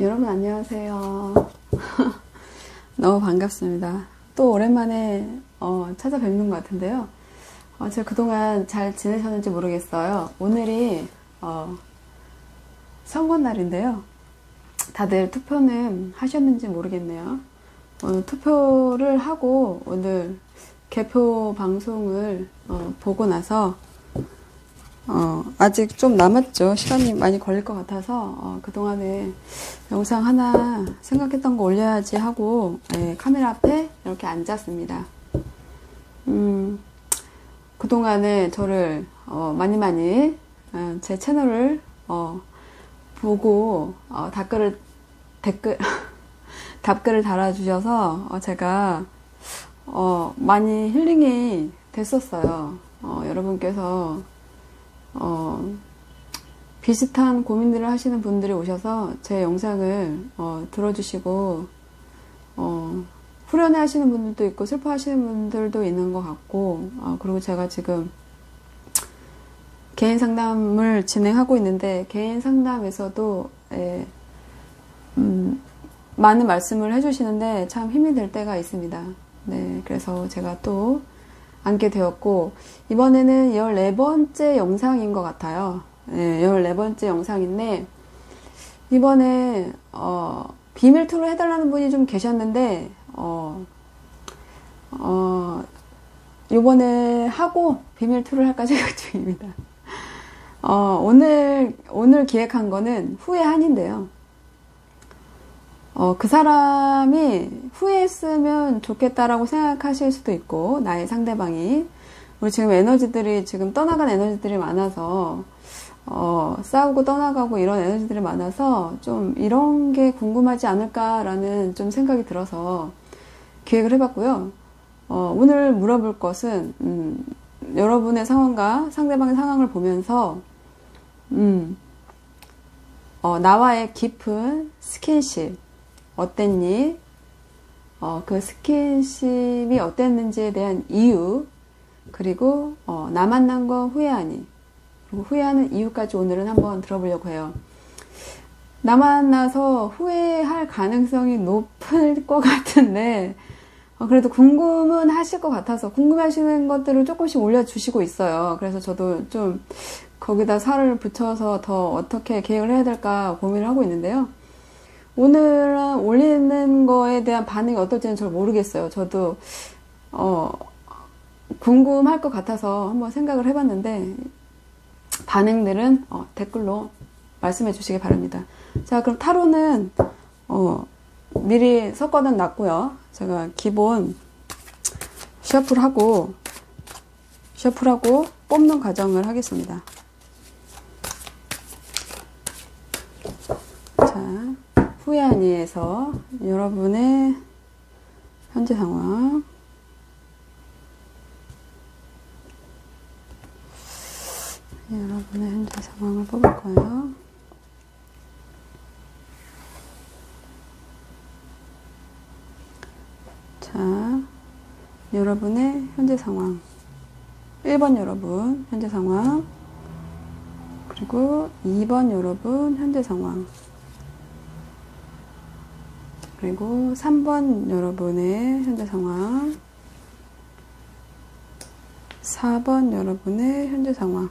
여러분 안녕하세요. 너무 반갑습니다. 또 오랜만에 찾아뵙는 것 같은데요. 제가 그동안 잘 지내셨는지 모르겠어요. 오늘이 선거날인데요. 다들 투표는 하셨는지 모르겠네요. 오늘 투표를 하고 오늘 개표 방송을 보고 나서 아직 좀 남았죠. 시간이 많이 걸릴 것 같아서 그동안에 영상 하나 생각했던 거 올려야지 하고 카메라 앞에 이렇게 앉았습니다. 그동안에 저를 많이 제 채널을 보고 답글을 달아주셔서 제가 많이 힐링이 됐었어요. 여러분께서 비슷한 고민들을 하시는 분들이 오셔서 제 영상을 들어주시고 후련해 하시는 분들도 있고 슬퍼 하시는 분들도 있는 것 같고 그리고 제가 지금 개인 상담을 진행하고 있는데 개인 상담에서도 많은 말씀을 해주시는데 참 힘이 될 때가 있습니다. 네, 그래서 제가 또 앉게 되었고 이번에는 14번째 영상인 것 같아요. 네, 14번째 영상인데 이번에 비밀 투를 해달라는 분이 좀 계셨는데 이번에 하고 비밀 투를 할까 생각 중입니다. 오늘 기획한 거는 후회한인데요. 그 사람이 후회했으면 좋겠다라고 생각하실 수도 있고, 나의 상대방이. 우리 지금 떠나간 에너지들이 많아서, 싸우고 떠나가고 이런 에너지들이 많아서, 좀 이런 게 궁금하지 않을까라는 좀 생각이 들어서 기획을 해봤고요. 오늘 물어볼 것은, 여러분의 상황과 상대방의 상황을 보면서, 나와의 깊은 스킨십, 어땠니? 그 스킨십이 어땠는지에 대한 이유, 그리고 나 만난 거 후회하니? 그리고 후회하는 이유까지 오늘은 한번 들어보려고 해요. 나 만나서 후회할 가능성이 높을 것 같은데 그래도 궁금은 하실 것 같아서 궁금해하시는 것들을 조금씩 올려주시고 있어요. 그래서 저도 좀 거기다 살을 붙여서 더 어떻게 계획을 해야 될까 고민을 하고 있는데요. 오늘 올리는 거에 대한 반응이 어떨지는 잘 모르겠어요. 저도 궁금할 것 같아서 한번 생각을 해봤는데 반응들은 댓글로 말씀해 주시기 바랍니다. 자, 그럼 타로는 미리 섞어는 놨고요. 제가 기본 셔플하고 뽑는 과정을 하겠습니다. 자, 후회하니에서 여러분의 현재 상황, 여러분의 현재 상황을 뽑을 거예요. 자, 여러분의 현재 상황, 1번 여러분 현재 상황, 그리고 2번 여러분 현재 상황, 그리고 3번 여러분의 현재 상황, 4번 여러분의 현재 상황,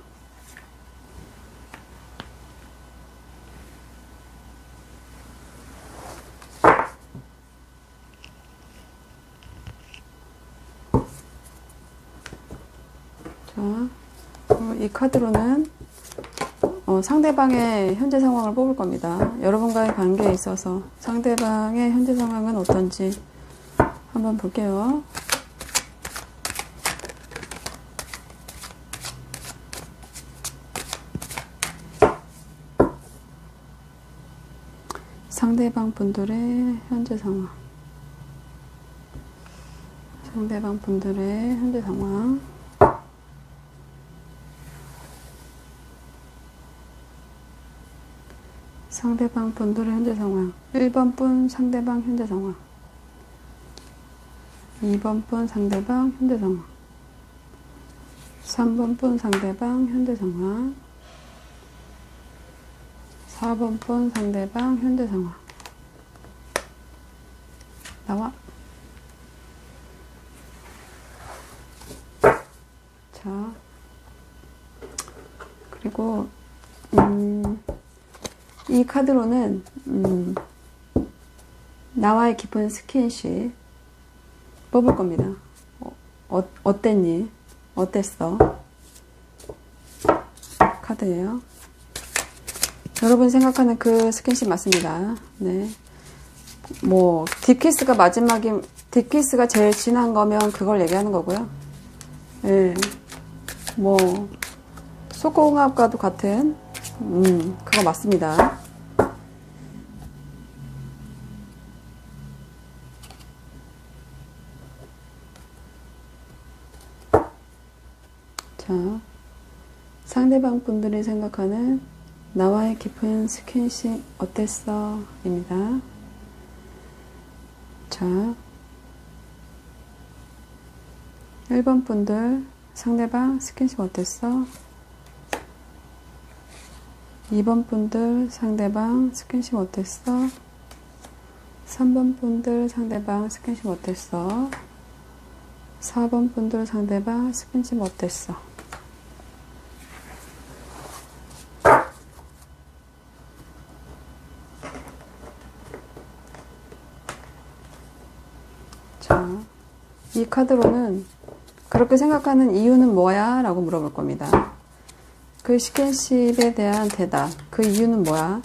자, 이 카드로는 상대방의 현재 상황을 뽑을 겁니다. 여러분과의 관계에 있어서 상대방의 현재 상황은 어떤지 한번 볼게요. 상대방 분들의 현재 상황, 상대방 분들의 현재 상황, 상대방 분들의 현재 상황, 1번 분 상대방 현재 상황, 2번 분 상대방 현재 상황, 3번 분 상대방 현재 상황, 4번 분 상대방 현재 상황. 나와. 자, 그리고 이 카드로는 나와의 깊은 스킨십 뽑을 겁니다. 어땠니? 어땠어? 카드예요. 여러분 생각하는 그 스킨십 맞습니다. 네. 뭐 딥키스가 딥키스가 제일 진한 거면 그걸 얘기하는 거고요. 예. 뭐 속공합과도 같은 그거 맞습니다. 자, 상대방 분들이 생각하는 나와의 깊은 스킨십 어땠어? 입니다. 자, 1번 분들 상대방 스킨십 어땠어? 2번 분들 상대방 스킨십 어땠어? 3번 분들 상대방 스킨십 어땠어? 4번 분들 상대방 스킨십 어땠어? 자, 이 카드로는 그렇게 생각하는 이유는 뭐야? 라고 물어볼 겁니다. 그 스킨십에 대한 대답. 그 이유는 뭐야?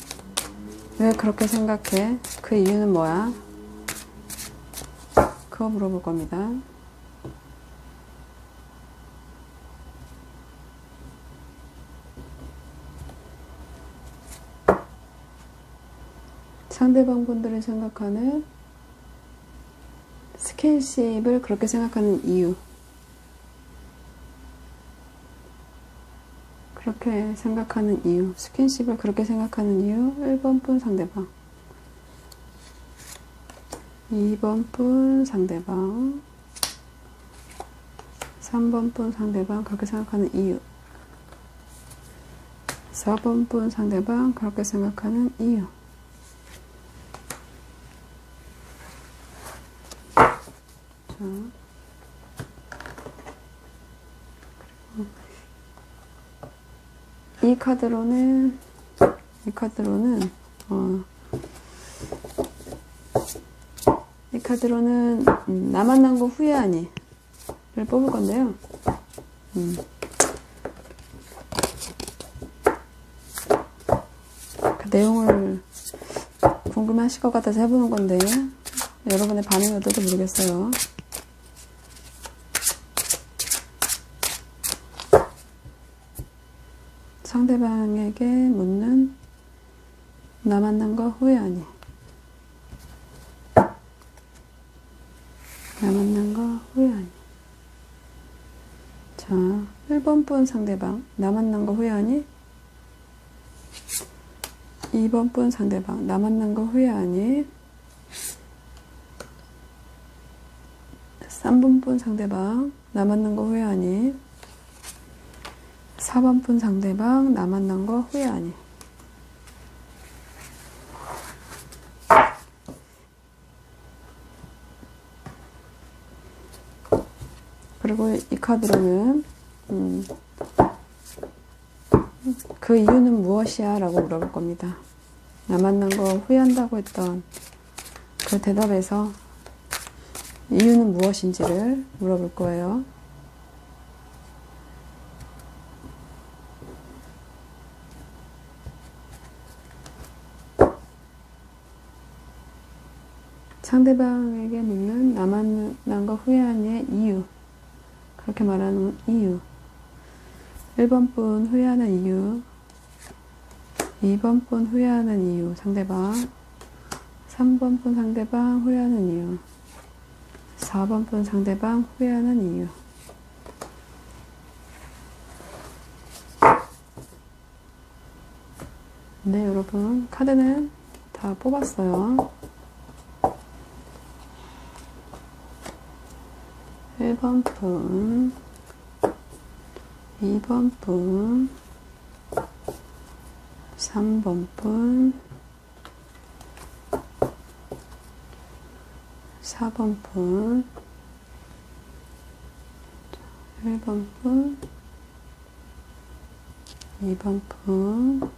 왜 그렇게 생각해? 그 이유는 뭐야? 그거 물어볼 겁니다. 상대방 분들이 생각하는 스킨십을 그렇게 생각하는 이유. 그렇게 생각하는 이유. 스킨십을 그렇게 생각하는 이유. 1번 분 상대방. 2번 분 상대방. 3번 분 상대방 그렇게 생각하는 이유. 4번 분 상대방 그렇게 생각하는 이유. 자, 이 카드로는 나 만난 거 후회하니 를 뽑을 건데요. 그 내용을 궁금하실 것 같아서 해보는 건데 여러분의 반응이 어떨지 모르겠어요. 상대방에게 묻는 나 만난 거 후회하니. 나 만난 거 후회하니. 자, 1번 분 상대방 나 만난 거 후회하니. 2번 분 상대방 나 만난 거 후회하니. 3번 분 상대방 나 만난 거 후회하니. 4번 분 상대방 나 만난 거 후회하니. 그리고 이 카드로는 그 이유는 무엇이야? 라고 물어볼 겁니다. 나 만난 거 후회한다고 했던 그 대답에서 이유는 무엇인지를 물어볼 거예요. 상대방에게 묻는 나 만난 거 후회하니의 이유. 그렇게 말하는 이유. 1번 분 후회하는 이유. 2번 분 후회하는 이유. 상대방. 3번 분 상대방 후회하는 이유. 4번 분 상대방 후회하는 이유. 네, 여러분. 카드는 다 뽑았어요. 1번 분, 2번 분, 3번 분, 4번 분, 1번 분, 2번 분,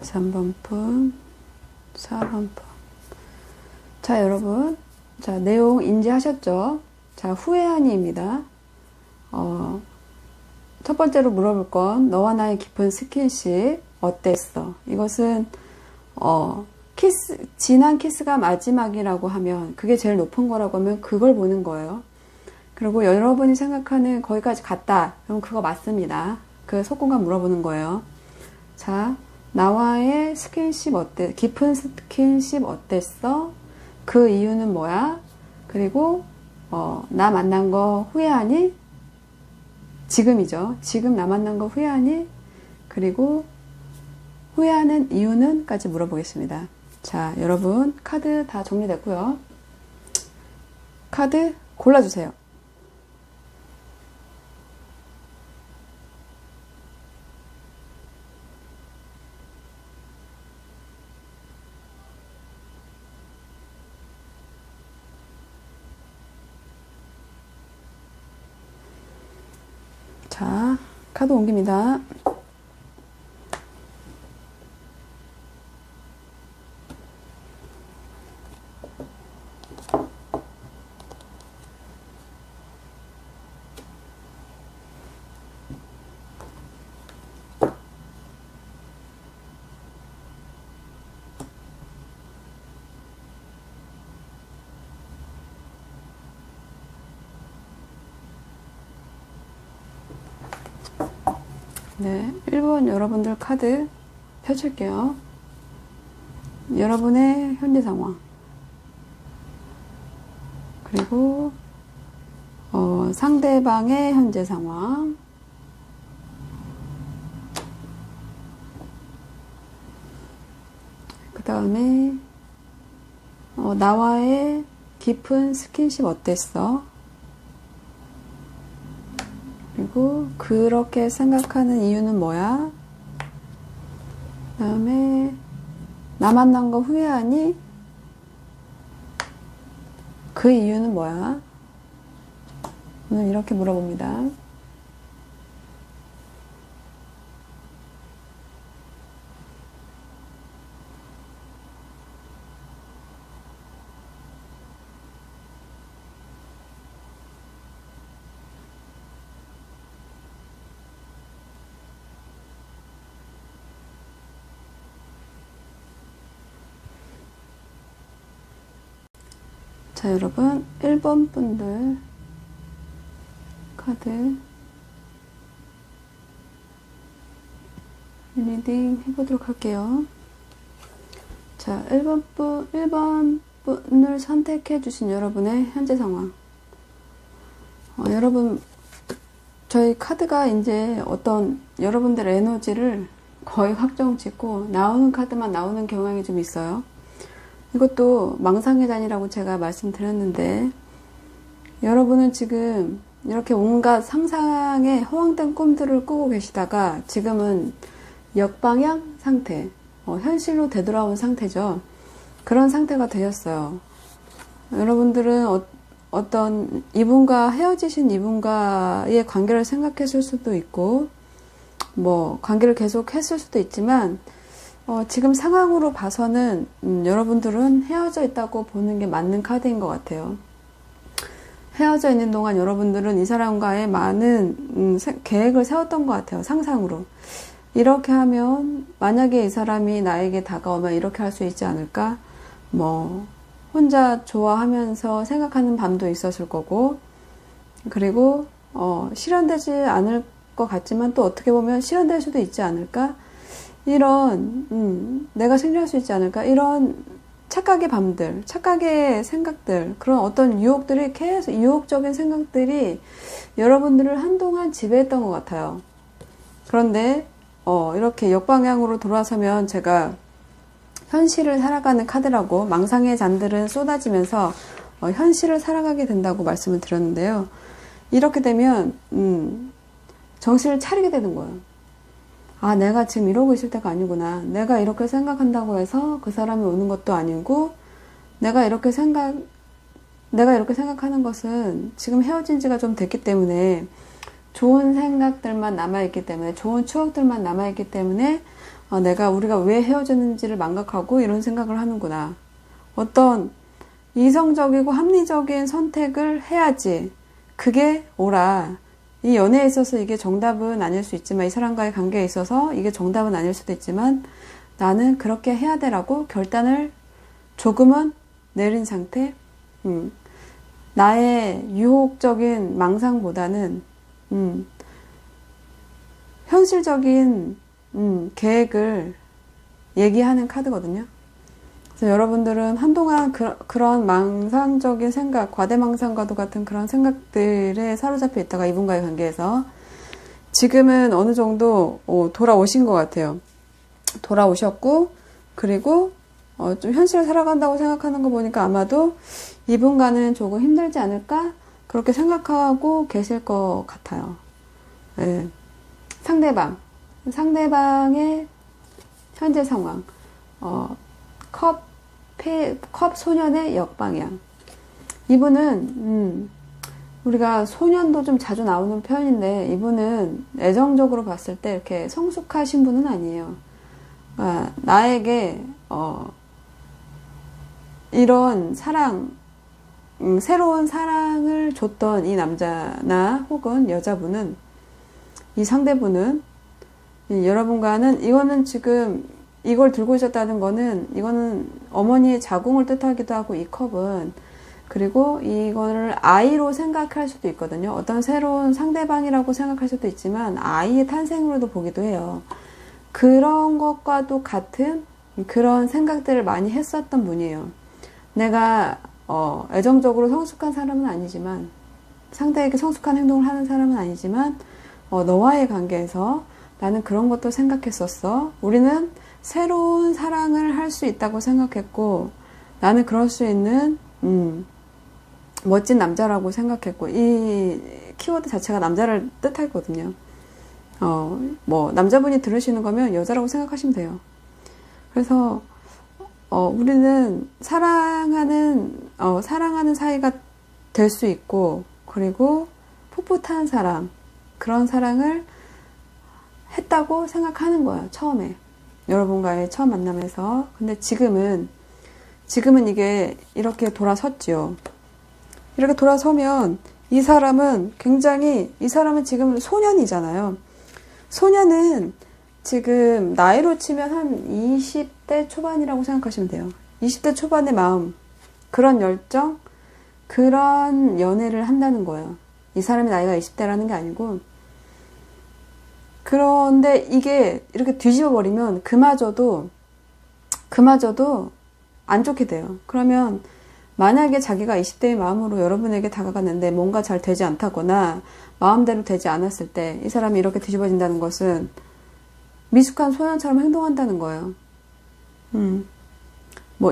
3번 분, 4번 분. 자, 여러분. 자, 내용 인지하셨죠? 자, 후회한이입니다. 첫 번째로 물어볼 건, 너와 나의 깊은 스킨십 어땠어? 이것은, 진한 키스가 마지막이라고 하면, 그게 제일 높은 거라고 하면 그걸 보는 거예요. 그리고 여러분이 생각하는 거기까지 갔다. 그럼 그거 맞습니다. 그 속공간 물어보는 거예요. 자, 나와의 스킨십 깊은 스킨십 어땠어? 그 이유는 뭐야? 그리고, 나 만난 거 후회하니? 지금이죠. 지금 나 만난 거 후회하니? 그리고, 후회하는 이유는? 까지 물어보겠습니다. 자, 여러분, 카드 다 정리됐고요. 카드 골라주세요. 자, 카드 옮깁니다. 네, 1번 여러분들 카드 펼칠게요. 여러분의 현재 상황. 그리고, 상대방의 현재 상황. 그 다음에, 나와의 깊은 스킨십 어땠어? 그리고 그렇게 생각하는 이유는 뭐야? 그 다음에 나 만난 거 후회하니? 그 이유는 뭐야? 오늘 이렇게 물어봅니다. 자, 여러분 1번 분들 카드 리딩 해보도록 할게요. 자, 1번 분을 선택해 주신 여러분의 현재 상황. 여러분, 저희 카드가 이제 어떤 여러분들의 에너지를 거의 확정 짓고 나오는 카드만 나오는 경향이 좀 있어요. 이것도 망상의 잔이라고 제가 말씀드렸는데, 여러분은 지금 이렇게 온갖 상상의 허황된 꿈들을 꾸고 계시다가 지금은 역방향 상태, 현실로 되돌아온 상태죠. 그런 상태가 되셨어요. 여러분들은 어떤 이분과 헤어지신 이분과의 관계를 생각했을 수도 있고, 뭐 관계를 계속 했을 수도 있지만, 지금 상황으로 봐서는 여러분들은 헤어져 있다고 보는 게 맞는 카드인 것 같아요. 헤어져 있는 동안 여러분들은 이 사람과의 많은 계획을 세웠던 것 같아요. 상상으로. 이렇게 하면 만약에 이 사람이 나에게 다가오면 이렇게 할 수 있지 않을까? 뭐 혼자 좋아하면서 생각하는 밤도 있었을 거고, 그리고 실현되지 않을 것 같지만 또 어떻게 보면 실현될 수도 있지 않을까? 이런 내가 승리할 수 있지 않을까? 이런 착각의 밤들, 착각의 생각들, 그런 어떤 유혹들이 계속 유혹적인 생각들이 여러분들을 한동안 지배했던 것 같아요. 그런데 이렇게 역방향으로 돌아서면 제가 현실을 살아가는 카드라고, 망상의 잔들은 쏟아지면서 현실을 살아가게 된다고 말씀을 드렸는데요. 이렇게 되면 정신을 차리게 되는 거예요. 아, 내가 지금 이러고 있을 때가 아니구나. 내가 이렇게 생각한다고 해서 그 사람이 오는 것도 아니고, 내가 이렇게 생각하는 것은 지금 헤어진 지가 좀 됐기 때문에 좋은 생각들만 남아있기 때문에 좋은 추억들만 남아있기 때문에 우리가 왜 헤어졌는지를 망각하고 이런 생각을 하는구나. 어떤 이성적이고 합리적인 선택을 해야지 그게 옳아. 이 연애에 있어서 이게 정답은 아닐 수 있지만 이 사람과의 관계에 있어서 이게 정답은 아닐 수도 있지만 나는 그렇게 해야 되라고 결단을 조금은 내린 상태. 나의 유혹적인 망상보다는 현실적인 계획을 얘기하는 카드거든요. 그래서 여러분들은 한동안 그런 망상적인 생각, 과대망상과도 같은 그런 생각들에 사로잡혀 있다가 이분과의 관계에서 지금은 어느 정도 돌아오신 것 같아요. 돌아오셨고, 그리고 좀 현실을 살아간다고 생각하는 거 보니까 아마도 이분과는 조금 힘들지 않을까? 그렇게 생각하고 계실 것 같아요. 네. 상대방의 현재 상황, 컵 소년의 역방향. 이분은, 우리가 소년도 좀 자주 나오는 표현인데, 이분은 애정적으로 봤을 때 이렇게 성숙하신 분은 아니에요. 나에게, 이런 사랑, 새로운 사랑을 줬던 이 남자나 혹은 여자분은, 이 상대분은, 여러분과는, 이거는 지금, 이걸 들고 있었다는 거는, 이거는 어머니의 자궁을 뜻하기도 하고, 이 컵은, 그리고 이거를 아이로 생각할 수도 있거든요. 어떤 새로운 상대방이라고 생각할 수도 있지만, 아이의 탄생으로도 보기도 해요. 그런 것과도 같은 그런 생각들을 많이 했었던 분이에요. 내가 애정적으로 성숙한 사람은 아니지만 상대에게 성숙한 행동을 하는 사람은 아니지만 너와의 관계에서 나는 그런 것도 생각했었어. 우리는 새로운 사랑을 할 수 있다고 생각했고 나는 그럴 수 있는 멋진 남자라고 생각했고 이 키워드 자체가 남자를 뜻하거든요. 남자분이 들으시는 거면 여자라고 생각하시면 돼요. 그래서 우리는 사랑하는 사이가 될 수 있고, 그리고 풋풋한 사랑, 그런 사랑을 했다고 생각하는 거예요, 처음에. 여러분과의 처음 만남에서. 근데 지금은 이게 이렇게 돌아섰지요. 이렇게 돌아서면 이 사람은 지금 소년이잖아요. 소년은 지금 나이로 치면 한 20대 초반이라고 생각하시면 돼요. 20대 초반의 마음, 그런 열정, 그런 연애를 한다는 거예요. 이 사람의 나이가 20대라는 게 아니고. 그런데 이게 이렇게 뒤집어 버리면 그마저도 안 좋게 돼요. 그러면 만약에 자기가 20대의 마음으로 여러분에게 다가갔는데 뭔가 잘 되지 않다거나 마음대로 되지 않았을 때 이 사람이 이렇게 뒤집어진다는 것은 미숙한 소년처럼 행동한다는 거예요.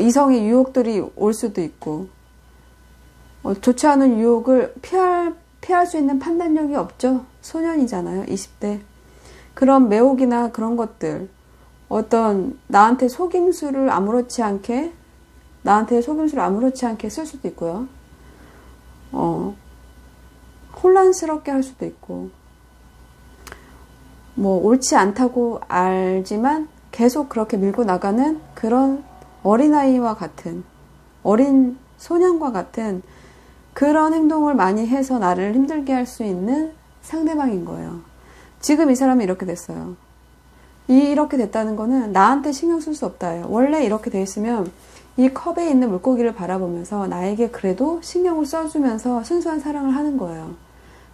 이성의 유혹들이 올 수도 있고, 좋지 않은 유혹을 피할 수 있는 판단력이 없죠. 소년이잖아요, 20대. 그런 매혹이나 그런 것들, 어떤 나한테 속임수를 아무렇지 않게 쓸 수도 있고요. 혼란스럽게 할 수도 있고, 옳지 않다고 알지만 계속 그렇게 밀고 나가는 그런 어린아이와 같은, 어린 소년과 같은 그런 행동을 많이 해서 나를 힘들게 할 수 있는 상대방인 거예요. 지금 이 사람이 이렇게 됐어요. 이렇게 됐다는 거는 나한테 신경 쓸 수 없다예요. 원래 이렇게 돼 있으면 이 컵에 있는 물고기를 바라보면서 나에게 그래도 신경을 써주면서 순수한 사랑을 하는 거예요.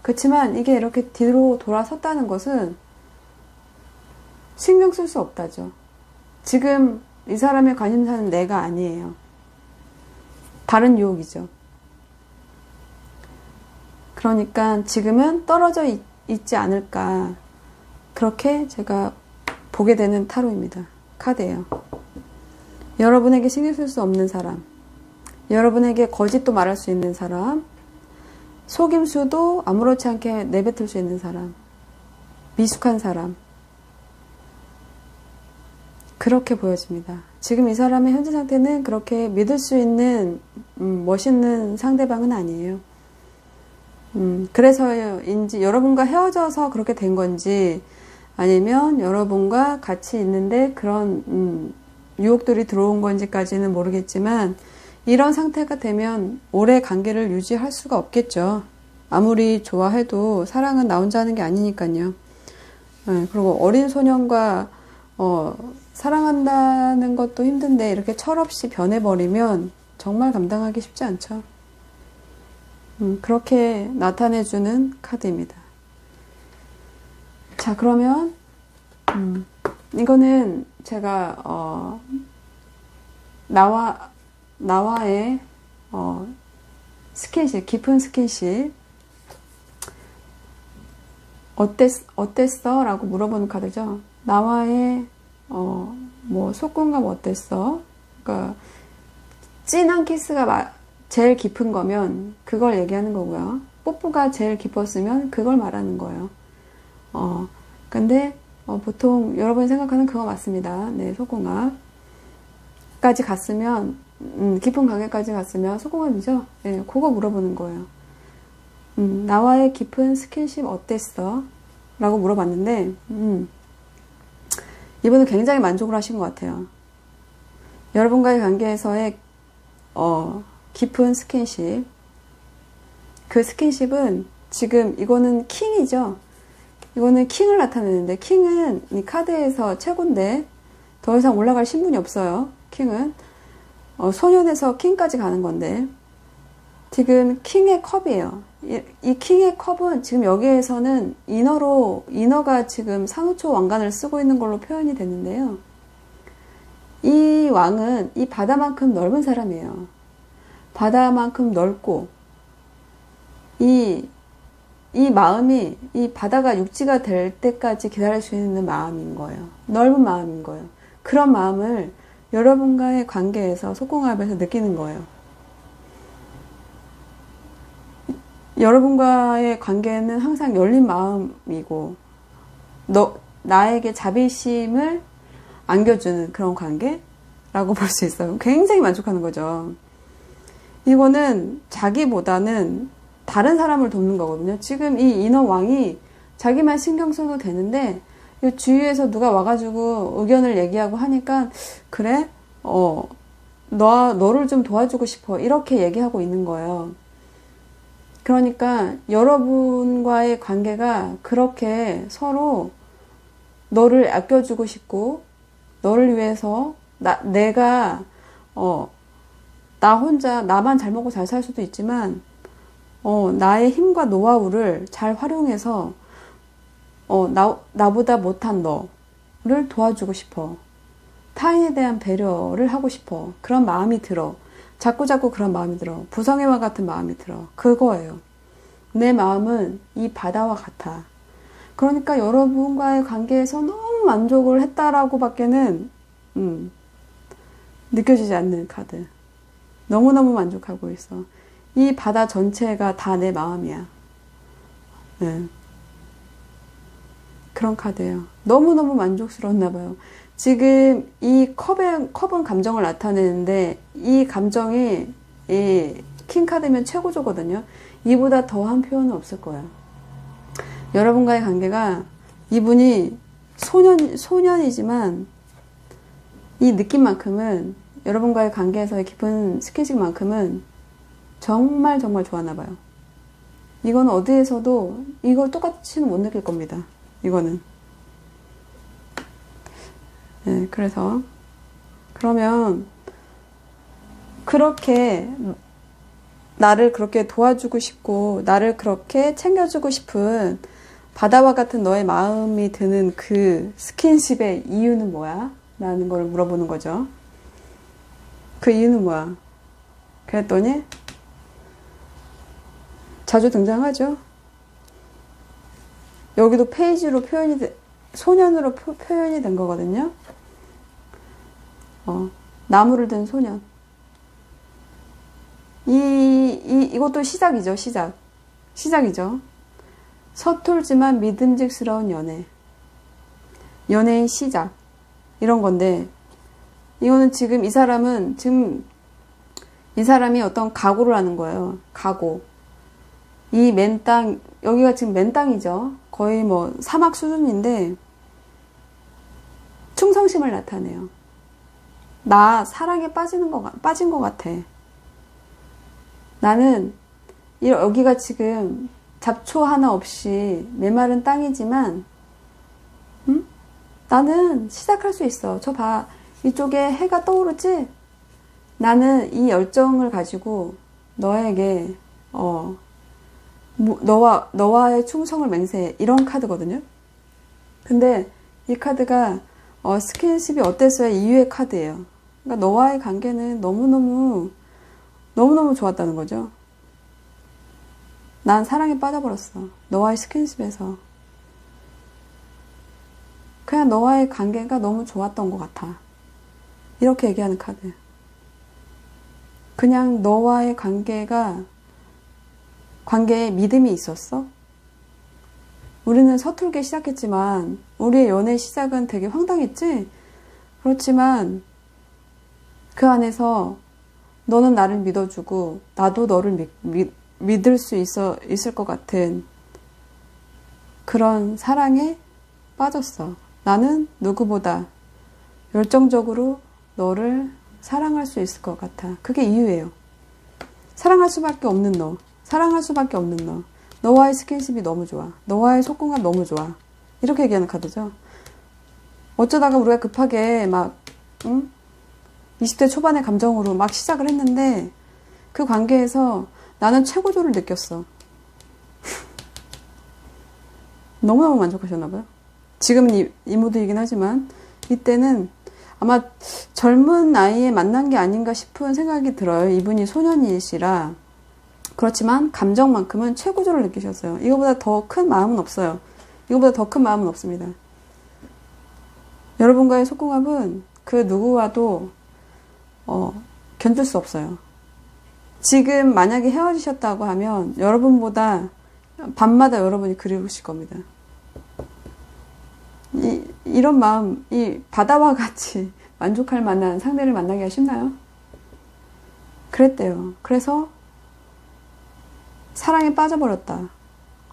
그렇지만 이게 이렇게 뒤로 돌아섰다는 것은 신경 쓸 수 없다죠. 지금 이 사람의 관심사는 내가 아니에요. 다른 유혹이죠. 그러니까 지금은 떨어져 있지 않을까, 그렇게 제가 보게 되는 타로입니다. 카드예요. 여러분에게 신경 쓸 수 없는 사람, 여러분에게 거짓도 말할 수 있는 사람, 속임수도 아무렇지 않게 내뱉을 수 있는 사람, 미숙한 사람, 그렇게 보여집니다. 지금 이 사람의 현재 상태는 그렇게 믿을 수 있는 멋있는 상대방은 아니에요. 그래서인지 여러분과 헤어져서 그렇게 된 건지 아니면 여러분과 같이 있는데 그런 유혹들이 들어온 건지까지는 모르겠지만 이런 상태가 되면 오래 관계를 유지할 수가 없겠죠. 아무리 좋아해도 사랑은 나 혼자 하는 게 아니니까요. 그리고 어린 소년과 사랑한다는 것도 힘든데 이렇게 철없이 변해버리면 정말 감당하기 쉽지 않죠. 그렇게 나타내주는 카드입니다. 자, 그러면 이거는 제가 나와의 스킨십, 깊은 스킨십 어땠어? 라고 물어보는 카드죠. 나와의 뭐 속궁합 어땠어? 그러니까 진한 키스가 제일 깊은 거면 그걸 얘기하는 거고요. 뽀뽀가 제일 깊었으면 그걸 말하는 거예요. 근데 보통 여러분이 생각하는 그거 맞습니다. 네, 속궁합까지 갔으면 깊은 관계까지 갔으면 속궁합이죠. 네, 그거 물어보는 거예요. 나와의 깊은 스킨십 어땠어? 라고 물어봤는데 이분은 굉장히 만족을 하신 것 같아요. 여러분과의 관계에서의 깊은 스킨십, 그 스킨십은 지금 이거는 킹이죠. 이거는 킹을 나타내는데 킹은 이 카드에서 최고인데 더 이상 올라갈 신분이 없어요. 킹은 소년에서 킹까지 가는 건데 지금 킹의 컵이에요. 이 킹의 컵은 지금 여기에서는 이너가 지금 산호초 왕관을 쓰고 있는 걸로 표현이 되는데요. 이 왕은 이 바다만큼 넓은 사람이에요. 바다만큼 넓고 이 마음이 이 바다가 육지가 될 때까지 기다릴 수 있는 마음인 거예요. 넓은 마음인 거예요. 그런 마음을 여러분과의 관계에서 속궁합에서 느끼는 거예요. 여러분과의 관계는 항상 열린 마음이고 나에게 자비심을 안겨주는 그런 관계라고 볼 수 있어요. 굉장히 만족하는 거죠. 이거는 자기보다는 다른 사람을 돕는 거거든요. 지금 이 인어 왕이 자기만 신경 써도 되는데 주위에서 누가 와가지고 의견을 얘기하고 하니까 그래? 너를 좀 도와주고 싶어. 이렇게 얘기하고 있는 거예요. 그러니까 여러분과의 관계가 그렇게 서로 너를 아껴주고 싶고 너를 위해서 내가 나 혼자 나만 잘 먹고 잘 살 수도 있지만 나의 힘과 노하우를 잘 활용해서 나보다 못한 너를 도와주고 싶어. 타인에 대한 배려를 하고 싶어. 그런 마음이 들어. 자꾸자꾸 그런 마음이 들어. 부성애와 같은 마음이 들어. 그거예요. 내 마음은 이 바다와 같아. 그러니까 여러분과의 관계에서 너무 만족을 했다라고 밖에는 느껴지지 않는 카드. 너무너무 만족하고 있어. 이 바다 전체가 다 내 마음이야. 네. 그런 카드예요. 너무너무 만족스러웠나 봐요. 지금 이 컵은 감정을 나타내는데 이 감정이 이 킹카드면 최고조거든요. 이보다 더한 표현은 없을 거예요. 여러분과의 관계가 이분이 소년이지만 이 느낌만큼은 여러분과의 관계에서의 깊은 스킨십만큼은 정말 정말 좋았나 봐요. 이건 어디에서도 이걸 똑같이는 못 느낄 겁니다. 이거는. 네, 그러면 그렇게 나를 그렇게 도와주고 싶고 나를 그렇게 챙겨주고 싶은 바다와 같은 너의 마음이 드는 그 스킨십의 이유는 뭐야? 라는 걸 물어보는 거죠. 그 이유는 뭐야? 그랬더니 자주 등장하죠. 여기도 페이지로 소년으로 표현이 된 거거든요. 나무를 든 소년. 이것도 시작이죠, 시작이죠. 서툴지만 믿음직스러운 연애의 시작. 이런 건데, 이거는 지금 이 사람이 어떤 각오를 하는 거예요. 각오. 이 맨 땅, 여기가 지금 맨 땅이죠. 거의 뭐 사막 수준인데, 충성심을 나타내요. 나 사랑에 빠진 것 같아. 나는, 여기가 지금 잡초 하나 없이 메마른 땅이지만, 나는 시작할 수 있어. 저 봐. 이쪽에 해가 떠오르지? 나는 이 열정을 가지고 너에게, 너와의 충성을 맹세해. 이런 카드거든요. 근데 이 카드가, 스킨십이 어땠어요? 이유의 카드예요. 그러니까 너와의 관계는 너무너무 좋았다는 거죠. 난 사랑에 빠져버렸어. 너와의 스킨십에서. 그냥 너와의 관계가 너무 좋았던 것 같아. 이렇게 얘기하는 카드. 그냥 너와의 관계에 믿음이 있었어? 우리는 서툴게 시작했지만, 우리의 연애 시작은 되게 황당했지? 그렇지만, 그 안에서 너는 나를 믿어주고, 나도 너를 믿을 수 있을 것 같은 그런 사랑에 빠졌어. 나는 누구보다 열정적으로 너를 사랑할 수 있을 것 같아. 그게 이유예요. 사랑할 수밖에 없는 너. 너와의 스킨십이 너무 좋아. 너와의 속궁합 너무 좋아. 이렇게 얘기하는 카드죠. 어쩌다가 우리가 급하게 20대 초반의 감정으로 막 시작을 했는데 그 관계에서 나는 최고조를 느꼈어. 너무너무 만족하셨나봐요. 지금은 이 모드이긴 하지만 이때는 아마 젊은 나이에 만난 게 아닌가 싶은 생각이 들어요. 이분이 소년이시라. 그렇지만 감정만큼은 최고조를 느끼셨어요. 이거보다 더 큰 마음은 없어요. 이거보다 더 큰 마음은 없습니다. 여러분과의 속궁합은 그 누구와도 견딜 수 없어요. 지금 만약에 헤어지셨다고 하면 여러분보다 밤마다 여러분이 그리우실 겁니다. 이런 마음, 이 바다와 같이 만족할 만한 상대를 만나기가 쉽나요? 그랬대요. 그래서 사랑에 빠져버렸다.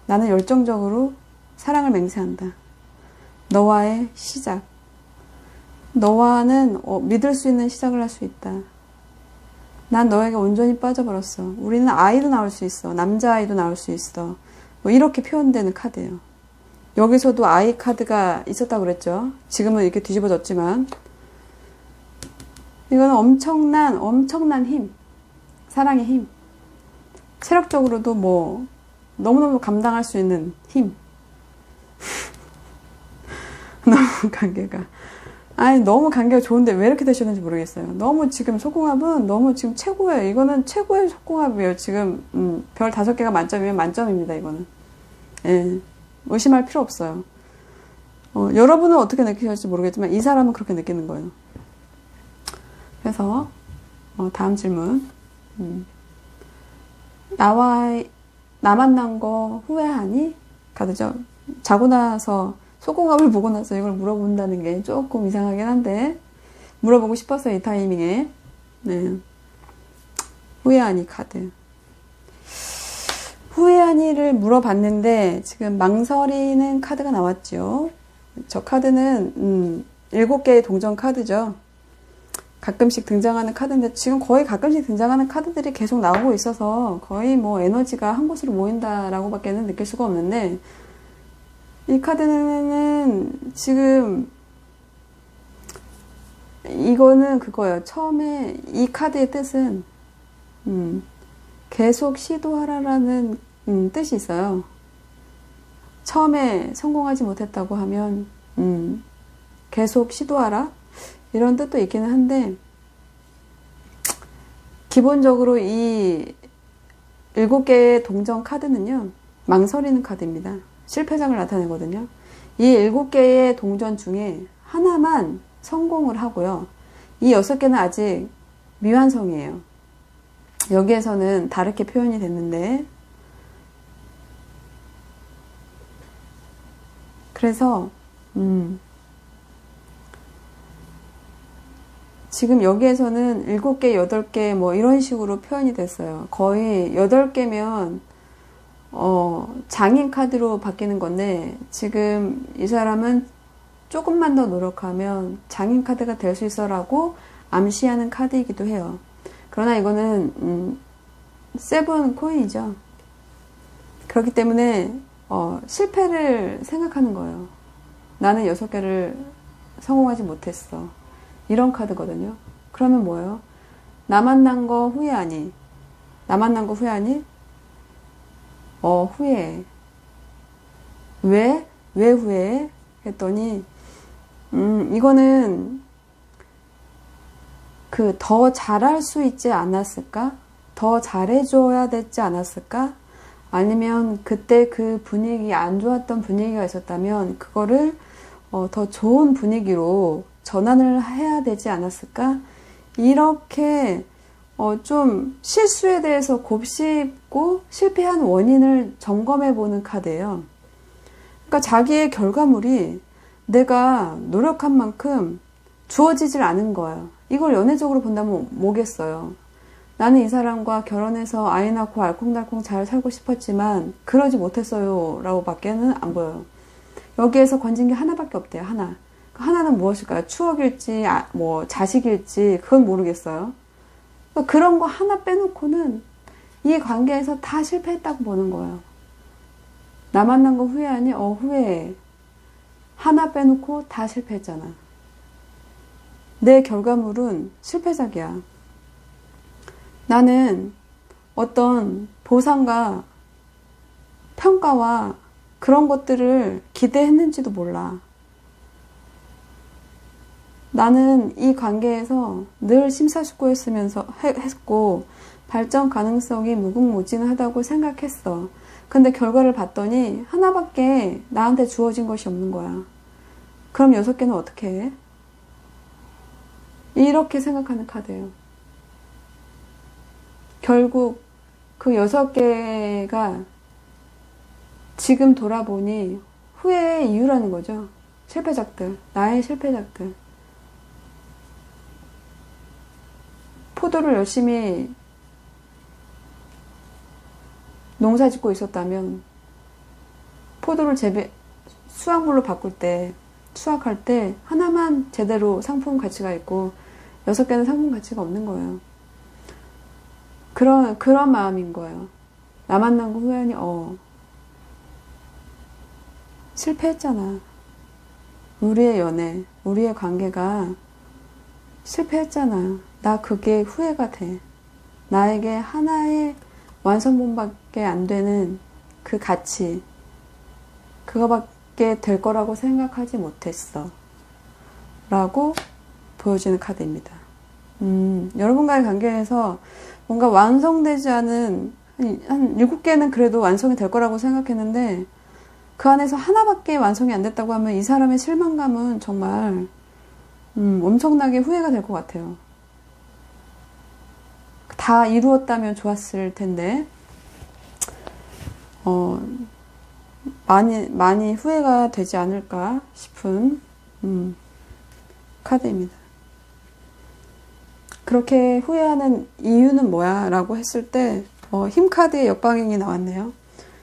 나는 열정적으로 사랑을 맹세한다. 너와의 시작. 너와는 믿을 수 있는 시작을 할 수 있다. 난 너에게 온전히 빠져버렸어. 우리는 아이도 낳을 수 있어. 남자아이도 낳을 수 있어. 뭐 이렇게 표현되는 카드예요. 여기서도 아이 카드가 있었다고 그랬죠. 지금은 이렇게 뒤집어졌지만 이거는 엄청난 힘. 사랑의 힘. 체력적으로도 뭐 너무너무 감당할 수 있는 힘. 너무 관계가 좋은데 왜 이렇게 되셨는지 모르겠어요. 너무 지금 속궁합은 너무 지금 최고예요. 이거는 최고의 속궁합이에요. 지금 별 5개가 만점이면 만점입니다. 이거는. 예, 의심할 필요 없어요. 여러분은 어떻게 느끼실지 모르겠지만 이 사람은 그렇게 느끼는 거예요. 그래서 다음 질문. 나 만난 거 후회하니? 카드죠. 자고 나서 속궁합을 보고 나서 이걸 물어본다는 게 조금 이상하긴 한데 물어보고 싶었어요. 이 타이밍에. 네. 후회하니 카드. 후회하니를 물어봤는데 지금 망설이는 카드가 나왔죠. 저 카드는 7개의 동전 카드죠. 가끔씩 등장하는 카드인데 지금 거의 가끔씩 등장하는 카드들이 계속 나오고 있어서 거의 뭐 에너지가 한 곳으로 모인다라고 밖에는 느낄 수가 없는데 이 카드는 지금 이거는 그거예요. 처음에 이 카드의 뜻은 계속 시도하라라는 뜻이 있어요. 처음에 성공하지 못했다고 하면 계속 시도하라 이런 뜻도 있기는 한데 기본적으로 이 7개의 동전 카드는요. 망설이는 카드입니다. 실패작을 나타내거든요. 이 7개의 동전 중에 하나만 성공을 하고요. 이 6개는 아직 미완성이에요. 여기에서는 다르게 표현이 됐는데 그래서 지금 여기에서는 7개, 8개 뭐 이런 식으로 표현이 됐어요. 거의 8개면 장인 카드로 바뀌는 건데 지금 이 사람은 조금만 더 노력하면 장인 카드가 될 수 있어라고 암시하는 카드이기도 해요. 그러나 이거는 세븐 코인이죠. 그렇기 때문에 실패를 생각하는 거예요. 나는 6개를 성공하지 못했어. 이런 카드거든요. 그러면 뭐예요? 나 만난 거 후회하니? 나 만난 거 후회하니? 후회해. 왜? 왜 후회해? 했더니 이거는 더 잘할 수 있지 않았을까? 더 잘해줘야 됐지 않았을까? 아니면 그때 그 분위기, 안 좋았던 분위기가 있었다면 그거를 더 좋은 분위기로 전환을 해야 되지 않았을까? 이렇게 좀 실수에 대해서 곱씹고 실패한 원인을 점검해 보는 카드예요. 그러니까 자기의 결과물이 내가 노력한 만큼 주어지질 않은 거예요. 이걸 연애적으로 본다면 뭐겠어요? 나는 이 사람과 결혼해서 아이 낳고 알콩달콩 잘 살고 싶었지만 그러지 못했어요 라고 밖에는 안 보여요. 여기에서 건진 게 하나밖에 없대요. 하나. 그 하나는 무엇일까요? 추억일지 뭐 자식일지 그건 모르겠어요. 그러니까 그런 거 하나 빼놓고는 이 관계에서 다 실패했다고 보는 거예요. 나 만난 거 후회하니? 후회해. 하나 빼놓고 다 실패했잖아. 내 결과물은 실패작이야. 나는 어떤 보상과 평가와 그런 것들을 기대했는지도 몰라. 나는 이 관계에서 늘 심사숙고했고 발전 가능성이 무궁무진하다고 생각했어. 근데 결과를 봤더니 하나밖에 나한테 주어진 것이 없는 거야. 그럼 6개는 어떻게 해? 이렇게 생각하는 카드예요. 결국 그 6개가 지금 돌아보니 후회의 이유라는 거죠. 실패작들, 나의 실패작들. 포도를 열심히 농사 짓고 있었다면 포도를 수확물로 바꿀 때, 수확할 때 하나만 제대로 상품 가치가 있고 6개는 상품 가치가 없는 거예요. 그런 마음인 거예요. 나 만난 거 후회하니? 실패했잖아. 우리의 연애, 우리의 관계가 실패했잖아. 나 그게 후회가 돼. 나에게 하나의 완성본밖에 안 되는 그 가치, 그거밖에 될 거라고 생각하지 못했어. 라고 보여주는 카드입니다. 여러분과의 관계에서 뭔가 완성되지 않은 한 7개는 그래도 완성이 될 거라고 생각했는데 그 안에서 하나밖에 완성이 안 됐다고 하면 이 사람의 실망감은 정말 엄청나게 후회가 될 것 같아요. 다 이루었다면 좋았을 텐데 많이 후회가 되지 않을까 싶은 카드입니다. 그렇게 후회하는 이유는 뭐야? 라고 했을 때 힘카드의 역방향이 나왔네요.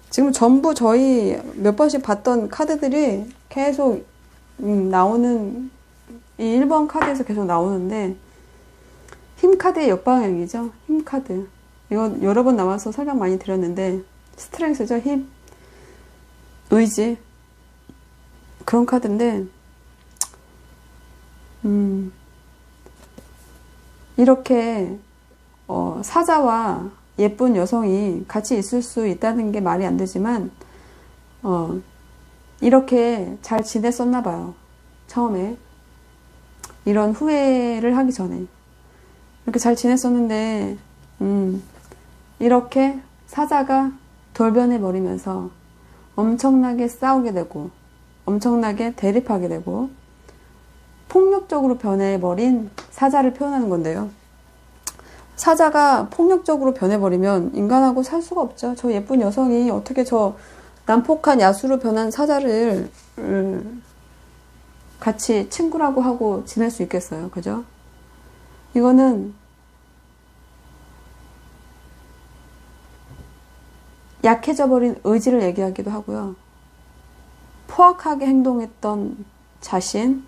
지금 전부 저희 몇 번씩 봤던 카드들이 계속 나오는 이 1번 카드에서 계속 나오는데 힘카드의 역방향이죠. 힘카드. 이거 여러 번 나와서 설명 많이 드렸는데 스트렝스죠. 힘, 의지 그런 카드인데 이렇게 사자와 예쁜 여성이 같이 있을 수 있다는 게 말이 안 되지만 이렇게 잘 지냈었나 봐요. 처음에 이런 후회를 하기 전에 이렇게 잘 지냈었는데 이렇게 사자가 돌변해 버리면서 엄청나게 싸우게 되고 엄청나게 대립하게 되고 폭력적으로 변해버린 사자를 표현하는 건데요. 사자가 폭력적으로 변해버리면 인간하고 살 수가 없죠. 저 예쁜 여성이 어떻게 저 난폭한 야수로 변한 사자를 같이 친구라고 하고 지낼 수 있겠어요. 그죠? 이거는 약해져 버린 의지를 얘기하기도 하고요. 포악하게 행동했던 자신,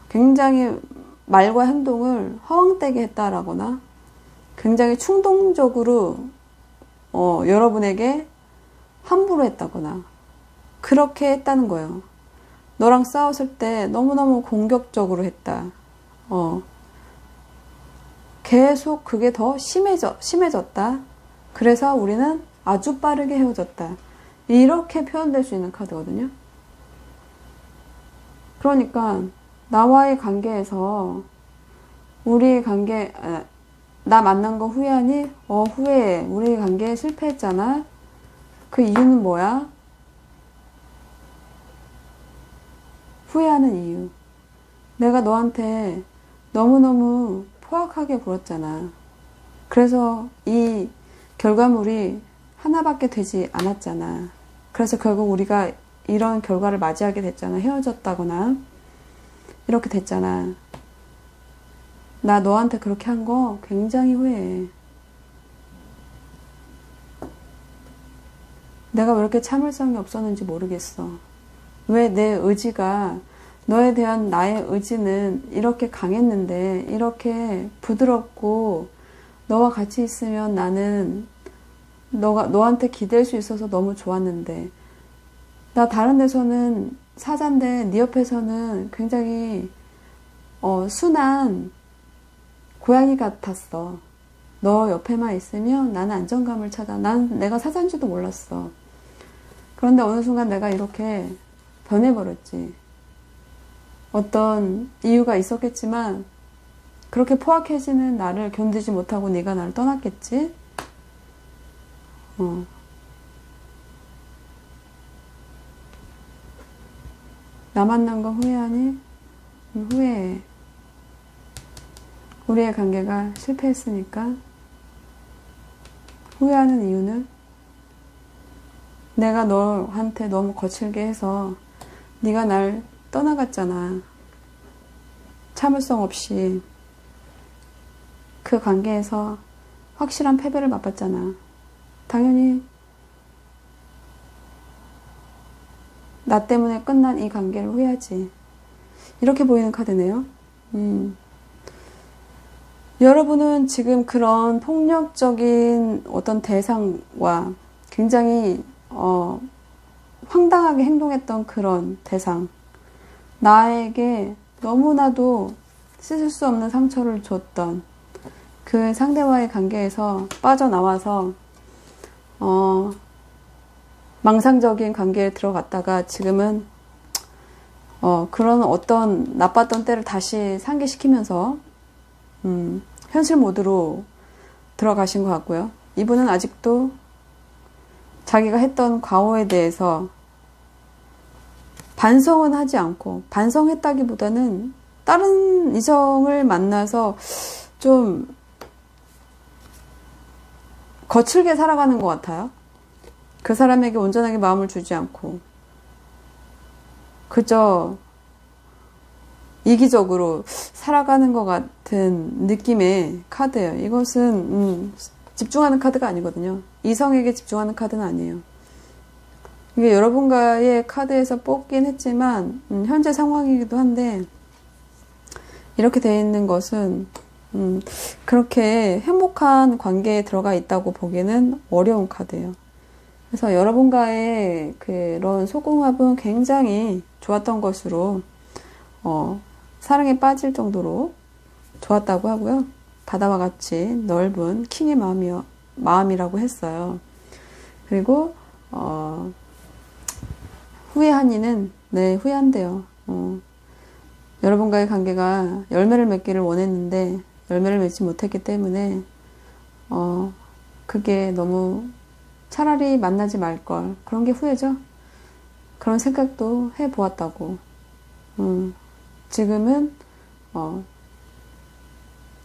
굉장히 말과 행동을 허황되게 했다라거나 굉장히 충동적으로 여러분에게 함부로 했다거나 그렇게 했다는 거예요. 너랑 싸웠을 때 너무너무 공격적으로 했다. 계속 그게 더 심해졌다. 그래서 우리는 아주 빠르게 헤어졌다. 이렇게 표현될 수 있는 카드거든요. 그러니까 나와의 관계에서 우리 관계, 나 만난 거 후회하니? 후회해. 우리 관계에 실패했잖아. 그 이유는 뭐야? 후회하는 이유. 내가 너한테 너무너무 포악하게 굴었잖아. 그래서 이 결과물이 하나밖에 되지 않았잖아. 그래서 결국 우리가 이런 결과를 맞이하게 됐잖아. 헤어졌다거나 이렇게 됐잖아. 나 너한테 그렇게 한 거 굉장히 후회해. 내가 왜 이렇게 참을성이 없었는지 모르겠어. 왜 내 의지가, 너에 대한 나의 의지는 이렇게 강했는데, 이렇게 부드럽고 너와 같이 있으면 나는 너한테 기댈 수 있어서 너무 좋았는데, 나 다른 데서는 사자인데 네 옆에서는 굉장히 순한 고양이 같았어. 너 옆에만 있으면 나는 안정감을 찾아. 내가 사자인지도 몰랐어. 그런데 어느 순간 내가 이렇게 변해버렸지. 어떤 이유가 있었겠지만 그렇게 포악해지는 나를 견디지 못하고 네가 나를 떠났겠지. 나 만난 거 후회하니? 후회해. 우리의 관계가 실패했으니까. 후회하는 이유는 내가 너한테 너무 거칠게 해서 네가 날 떠나갔잖아. 참을성 없이. 그 관계에서 확실한 패배를 맛봤잖아. 당연히 나 때문에 끝난 이 관계를 후회하지. 이렇게 보이는 카드네요. 여러분은 지금 그런 폭력적인 어떤 대상과 굉장히 황당하게 행동했던 그런 대상, 나에게 너무나도 씻을 수 없는 상처를 줬던 그 상대와의 관계에서 빠져나와서 망상적인 관계에 들어갔다가 지금은 그런 어떤 나빴던 때를 다시 상기시키면서 현실 모드로 들어가신 것 같고요. 이분은 아직도 자기가 했던 과오에 대해서 반성은 하지 않고, 반성했다기보다는 다른 이성을 만나서 좀 거칠게 살아가는 것 같아요. 그 사람에게 온전하게 마음을 주지 않고 그저 이기적으로 살아가는 것 같은 느낌의 카드예요. 이것은 집중하는 카드가 아니거든요. 이성에게 집중하는 카드는 아니에요. 이게 여러분과의 카드에서 뽑긴 했지만 현재 상황이기도 한데, 이렇게 되어 있는 것은 그렇게 행복한 관계에 들어가 있다고 보기에는 어려운 카드예요. 그래서 여러분과의 그런 소궁합은 굉장히 좋았던 것으로 사랑에 빠질 정도로 좋았다고 하고요. 바다와 같이 넓은 킹의 마음이라고 했어요. 그리고 후회한 이는 후회한대요. 여러분과의 관계가 열매를 맺기를 원했는데 열매를 맺지 못했기 때문에 그게 너무 차라리 만나지 말걸, 그런 게 후회죠. 그런 생각도 해보았다고. 지금은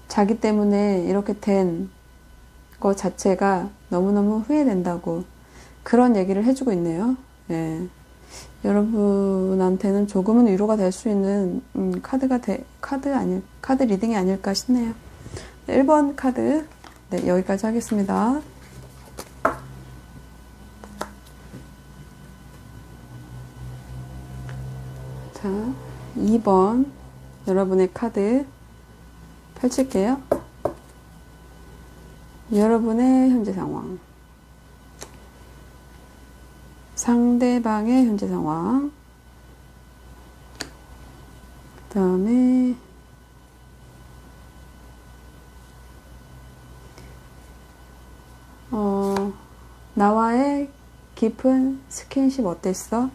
자기 때문에 이렇게 된 것 자체가 너무너무 후회된다고 그런 얘기를 해주고 있네요. 예. 여러분한테는 조금은 위로가 될 수 있는 카드 리딩이 아닐까 싶네요. 1번 카드 네, 여기까지 하겠습니다. 자, 2번 여러분의 카드 펼칠게요. 여러분의 현재 상황, 상대방의 현재 상황, 그 다음에 나와의 깊은 스킨십 어땠어?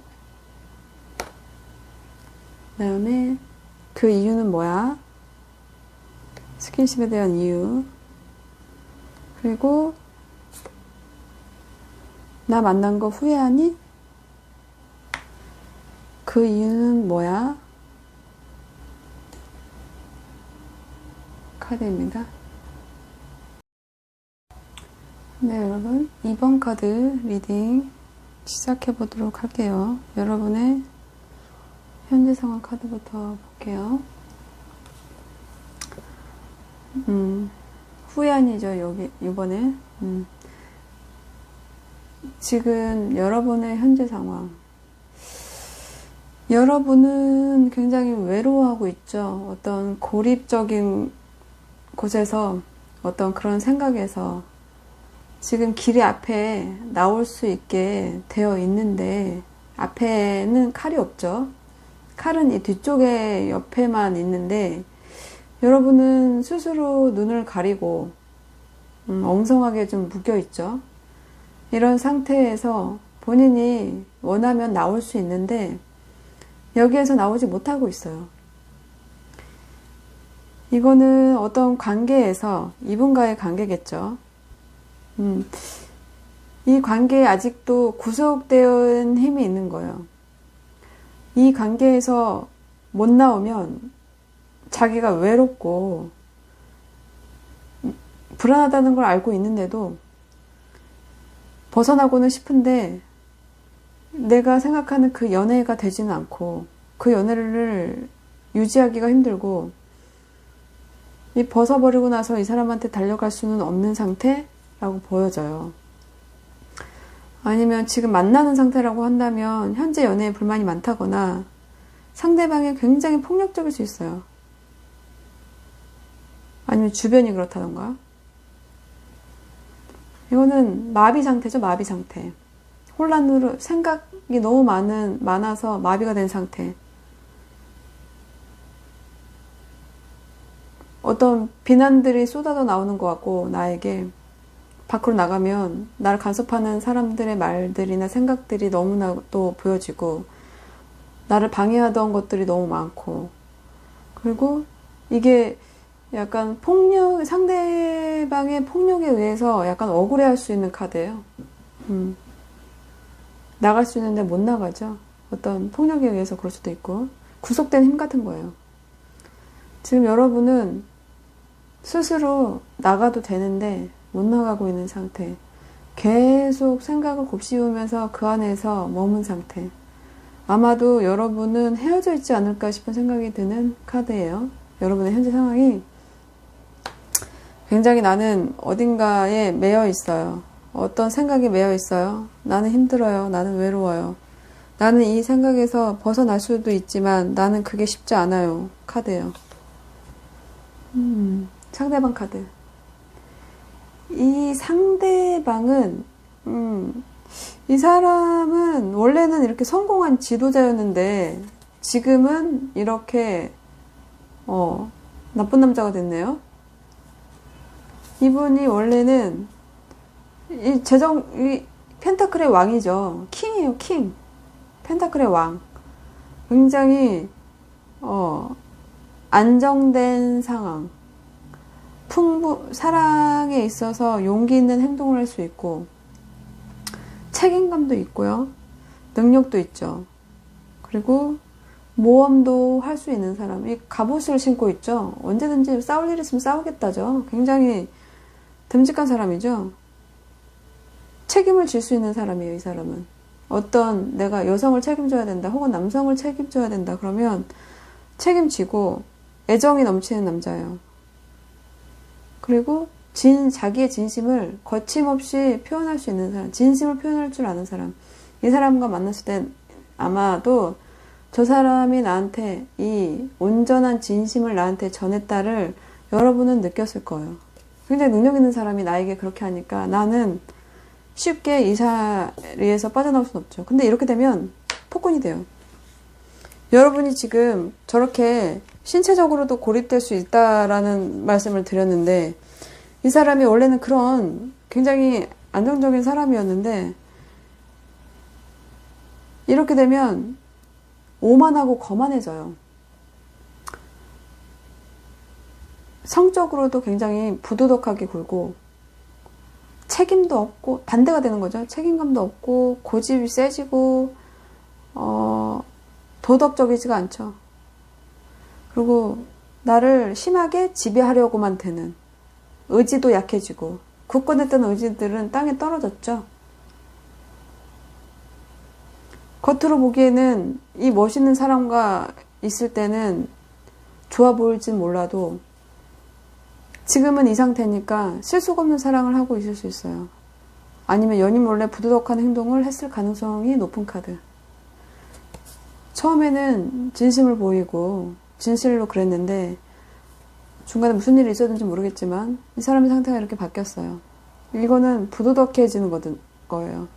그 다음에 그 이유는 뭐야? 스킨십에 대한 이유. 그리고 나 만난 거 후회하니? 그 이유는 뭐야? 카드입니다. 네, 여러분 2번 카드 리딩 시작해 보도록 할게요. 여러분의 현재 상황 카드부터 볼게요. 후회아니죠, 여기 이번에. 지금 여러분의 현재 상황, 여러분은 굉장히 외로워하고 있죠. 어떤 고립적인 곳에서, 어떤 그런 생각에서 지금 길이 앞에 나올 수 있게 되어 있는데, 앞에는 칼이 없죠. 칼은 이 뒤쪽에 옆에만 있는데, 여러분은 스스로 눈을 가리고 엉성하게 좀 묶여 있죠. 이런 상태에서 본인이 원하면 나올 수 있는데 여기에서 나오지 못하고 있어요. 이거는 어떤 관계에서, 이분과의 관계겠죠. 이 관계에 아직도 구속되어 힘이 있는 거예요. 이 관계에서 못 나오면 자기가 외롭고 불안하다는 걸 알고 있는데도 벗어나고는 싶은데 내가 생각하는 그 연애가 되지는 않고 그 연애를 유지하기가 힘들고 이 벗어버리고 나서 이 사람한테 달려갈 수는 없는 상태라고 보여져요. 아니면 지금 만나는 상태라고 한다면 현재 연애에 불만이 많다거나 상대방이 굉장히 폭력적일 수 있어요. 아니면 주변이 그렇다던가. 이거는 마비 상태죠, 마비 상태. 혼란으로 생각이 너무 많아서 마비가 된 상태. 어떤 비난들이 쏟아져 나오는 것 같고, 나에게 밖으로 나가면 나를 간섭하는 사람들의 말들이나 생각들이 너무나 또 보여지고, 나를 방해하던 것들이 너무 많고, 그리고 이게 약간 폭력, 상대방의 폭력에 의해서 약간 억울해할 수 있는 카드예요. 나갈 수 있는데 못 나가죠. 어떤 폭력에 의해서 그럴 수도 있고, 구속된 힘 같은 거예요. 지금 여러분은 스스로 나가도 되는데 못 나가고 있는 상태. 계속 생각을 곱씹으면서 그 안에서 머문 상태. 아마도 여러분은 헤어져 있지 않을까 싶은 생각이 드는 카드예요. 여러분의 현재 상황이 굉장히 나는 어딘가에 매여 있어요. 어떤 생각에 매여 있어요. 나는 힘들어요. 나는 외로워요. 나는 이 생각에서 벗어날 수도 있지만 나는 그게 쉽지 않아요. 카드예요. 상대방 카드. 이 상대방은 이 사람은 원래는 이렇게 성공한 지도자였는데 지금은 이렇게 나쁜 남자가 됐네요. 이분이 원래는 이 펜타클의 왕이죠. 킹이에요, 킹. 펜타클의 왕. 굉장히 안정된 상황. 사랑에 있어서 용기 있는 행동을 할 수 있고 책임감도 있고요. 능력도 있죠. 그리고 모험도 할 수 있는 사람. 이 갑옷을 신고 있죠. 언제든지 싸울 일 있으면 싸우겠다죠. 굉장히 듬직한 사람이죠. 책임을 질 수 있는 사람이에요, 이 사람은. 어떤 내가 여성을 책임져야 된다, 혹은 남성을 책임져야 된다, 그러면 책임지고 애정이 넘치는 남자예요. 그리고 자기의 진심을 거침없이 표현할 수 있는 사람, 진심을 표현할 줄 아는 사람. 이 사람과 만났을 때 아마도 저 사람이 나한테 이 온전한 진심을 나한테 전했다를 여러분은 느꼈을 거예요. 굉장히 능력 있는 사람이 나에게 그렇게 하니까 나는 쉽게 이 자리에서 빠져나올 수는 없죠. 근데 이렇게 되면 폭군이 돼요. 여러분이 지금 저렇게 신체적으로도 고립될 수 있다라는 말씀을 드렸는데, 이 사람이 원래는 그런 굉장히 안정적인 사람이었는데, 이렇게 되면 오만하고 거만해져요. 성적으로도 굉장히 부도덕하게 굴고, 책임도 없고, 반대가 되는 거죠. 책임감도 없고, 고집이 세지고, 도덕적이지가 않죠. 그리고 나를 심하게 지배하려고만 되는, 의지도 약해지고, 굳건했던 의지들은 땅에 떨어졌죠. 겉으로 보기에는 이 멋있는 사람과 있을 때는 좋아 보일진 몰라도 지금은 이 상태니까 실속 없는 사랑을 하고 있을 수 있어요. 아니면 연인 몰래 부도덕한 행동을 했을 가능성이 높은 카드. 처음에는 진심을 보이고 진실로 그랬는데 중간에 무슨 일이 있었는지 모르겠지만 이 사람의 상태가 이렇게 바뀌었어요. 이거는 부도덕해지는 거예요.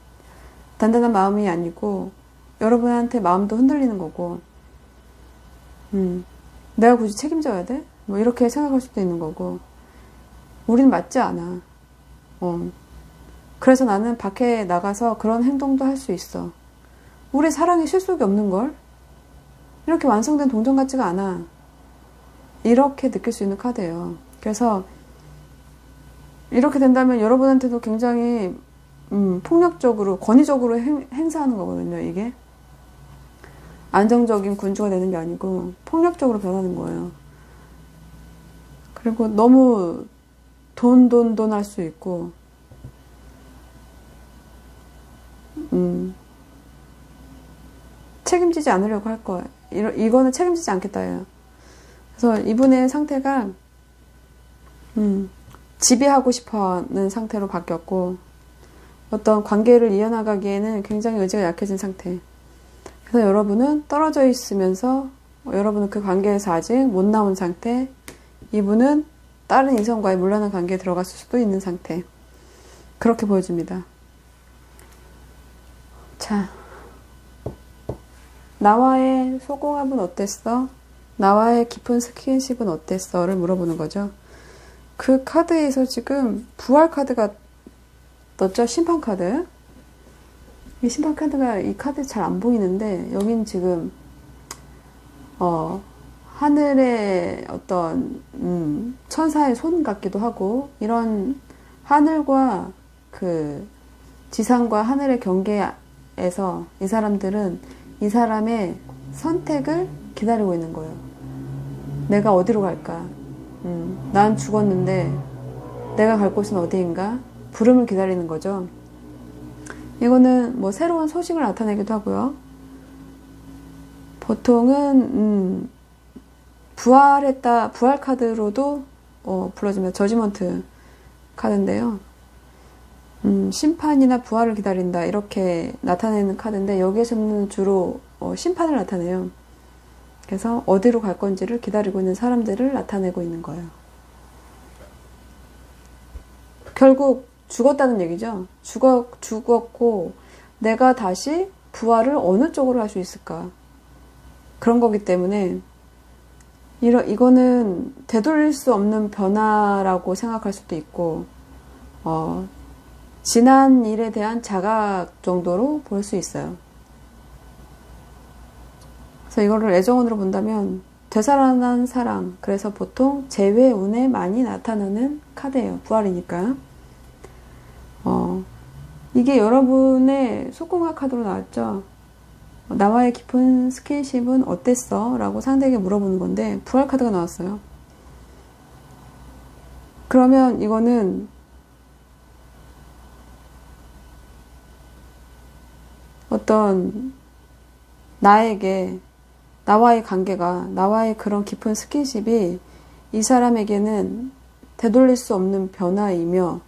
단단한 마음이 아니고 여러분한테 마음도 흔들리는 거고, 내가 굳이 책임져야 돼? 뭐 이렇게 생각할 수도 있는 거고, 우린 맞지 않아. 그래서 나는 밖에 나가서 그런 행동도 할 수 있어. 우리 사랑에 실속이 없는 걸? 이렇게 완성된 동전 같지가 않아. 이렇게 느낄 수 있는 카드예요. 그래서 이렇게 된다면 여러분한테도 굉장히 폭력적으로, 권위적으로 행사하는 거거든요, 이게. 안정적인 군주가 되는 게 아니고 폭력적으로 변하는 거예요. 그리고 너무 돈 할 수 있고, 책임지지 않으려고 할 거예요. 이거는 책임지지 않겠다예요. 그래서 이분의 상태가 지배하고 싶어하는 상태로 바뀌었고, 어떤 관계를 이어나가기에는 굉장히 의지가 약해진 상태. 그래서 여러분은 떨어져 있으면서 여러분은 그 관계에서 아직 못 나온 상태, 이분은 다른 이성과의 물란한 관계에 들어갔을 수도 있는 상태. 그렇게 보여집니다. 자, 나와의 소공합은 어땠어? 나와의 깊은 스킨십은 어땠어? 를 물어보는 거죠. 그 카드에서 지금 부활 카드가 떴죠? 심판 카드. 이 심판 카드가, 이 카드 잘 안 보이는데 여긴 지금 하늘의 어떤 천사의 손 같기도 하고, 이런 하늘과 그 지상과 하늘의 경계에서 이 사람들은 이 사람의 선택을 기다리고 있는 거예요. 내가 어디로 갈까? 난 죽었는데 내가 갈 곳은 어디인가? 부름을 기다리는 거죠. 이거는 뭐 새로운 소식을 나타내기도 하고요. 보통은 부활 카드로도 불러지면 저지먼트 카드인데요. 심판이나 부활을 기다린다, 이렇게 나타내는 카드인데, 여기에서는 주로 심판을 나타내요. 그래서 어디로 갈 건지를 기다리고 있는 사람들을 나타내고 있는 거예요. 결국 죽었다는 얘기죠. 죽었고 내가 다시 부활을 어느 쪽으로 할 수 있을까, 그런 거기 때문에 이거는 되돌릴 수 없는 변화라고 생각할 수도 있고, 지난 일에 대한 자각 정도로 볼 수 있어요. 그래서 이거를 애정운으로 본다면 되살아난 사랑, 그래서 보통 재회운에 많이 나타나는 카드예요. 부활이니까. 이게 여러분의 속공합 카드로 나왔죠. 나와의 깊은 스킨십은 어땠어? 라고 상대에게 물어보는 건데 부활 카드가 나왔어요. 그러면 이거는 어떤 나에게, 나와의 관계가, 나와의 그런 깊은 스킨십이 이 사람에게는 되돌릴 수 없는 변화이며,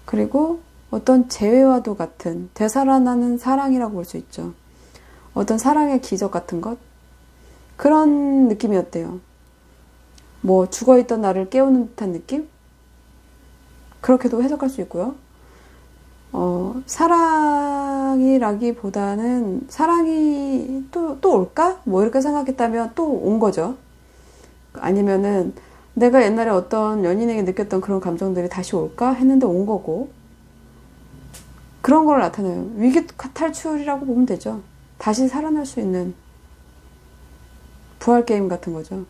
그리고 어떤 재회와도 같은 되살아나는 사랑이라고 볼 수 있죠. 어떤 사랑의 기적 같은 것? 그런 느낌이었대요. 뭐 죽어있던 나를 깨우는 듯한 느낌? 그렇게도 해석할 수 있고요. 사랑이라기보다는 사랑이 또 올까? 뭐 이렇게 생각했다면 또 온 거죠. 아니면은 내가 옛날에 어떤 연인에게 느꼈던 그런 감정들이 다시 올까? 했는데 온 거고. 그런 걸 나타내요. 위기 탈출이라고 보면 되죠. 다시 살아날 수 있는 부활 게임 같은 거죠.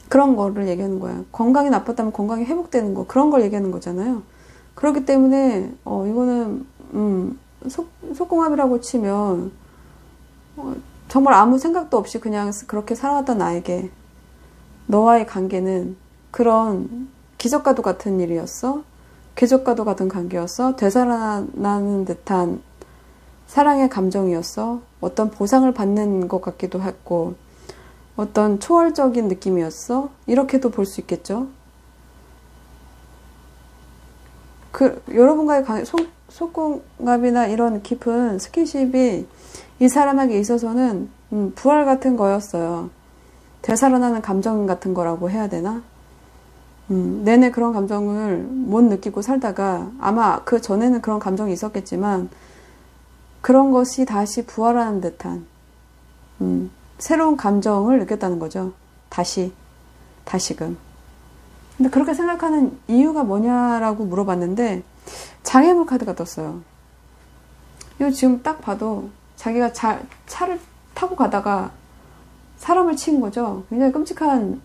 그런 거를 얘기하는 거야. 건강이 나빴다면 건강이 회복되는 거. 그런 걸 얘기하는 거잖아요. 그렇기 때문에 이거는 속궁합이라고 치면 정말 아무 생각도 없이 그냥 그렇게 살아왔던 나에게 너와의 관계는 그런 기적과도 같은 일이었어. 기적과도 같은 관계였어. 되살아나는 듯한 사랑의 감정이었어. 어떤 보상을 받는 것 같기도 했고 어떤 초월적인 느낌이었어. 이렇게도 볼 수 있겠죠. 여러분과의 속궁합이나 이런 깊은 스킨십이 이 사람에게 있어서는 부활 같은 거였어요. 되살아나는 감정 같은 거라고 해야 되나? 내내 그런 감정을 못 느끼고 살다가 아마 그 전에는 그런 감정이 있었겠지만 그런 것이 다시 부활하는 듯한 새로운 감정을 느꼈다는 거죠. 다시금. 근데 그렇게 생각하는 이유가 뭐냐라고 물어봤는데 장애물 카드가 떴어요. 이거 지금 딱 봐도 자기가 차를 타고 가다가 사람을 친 거죠. 굉장히 끔찍한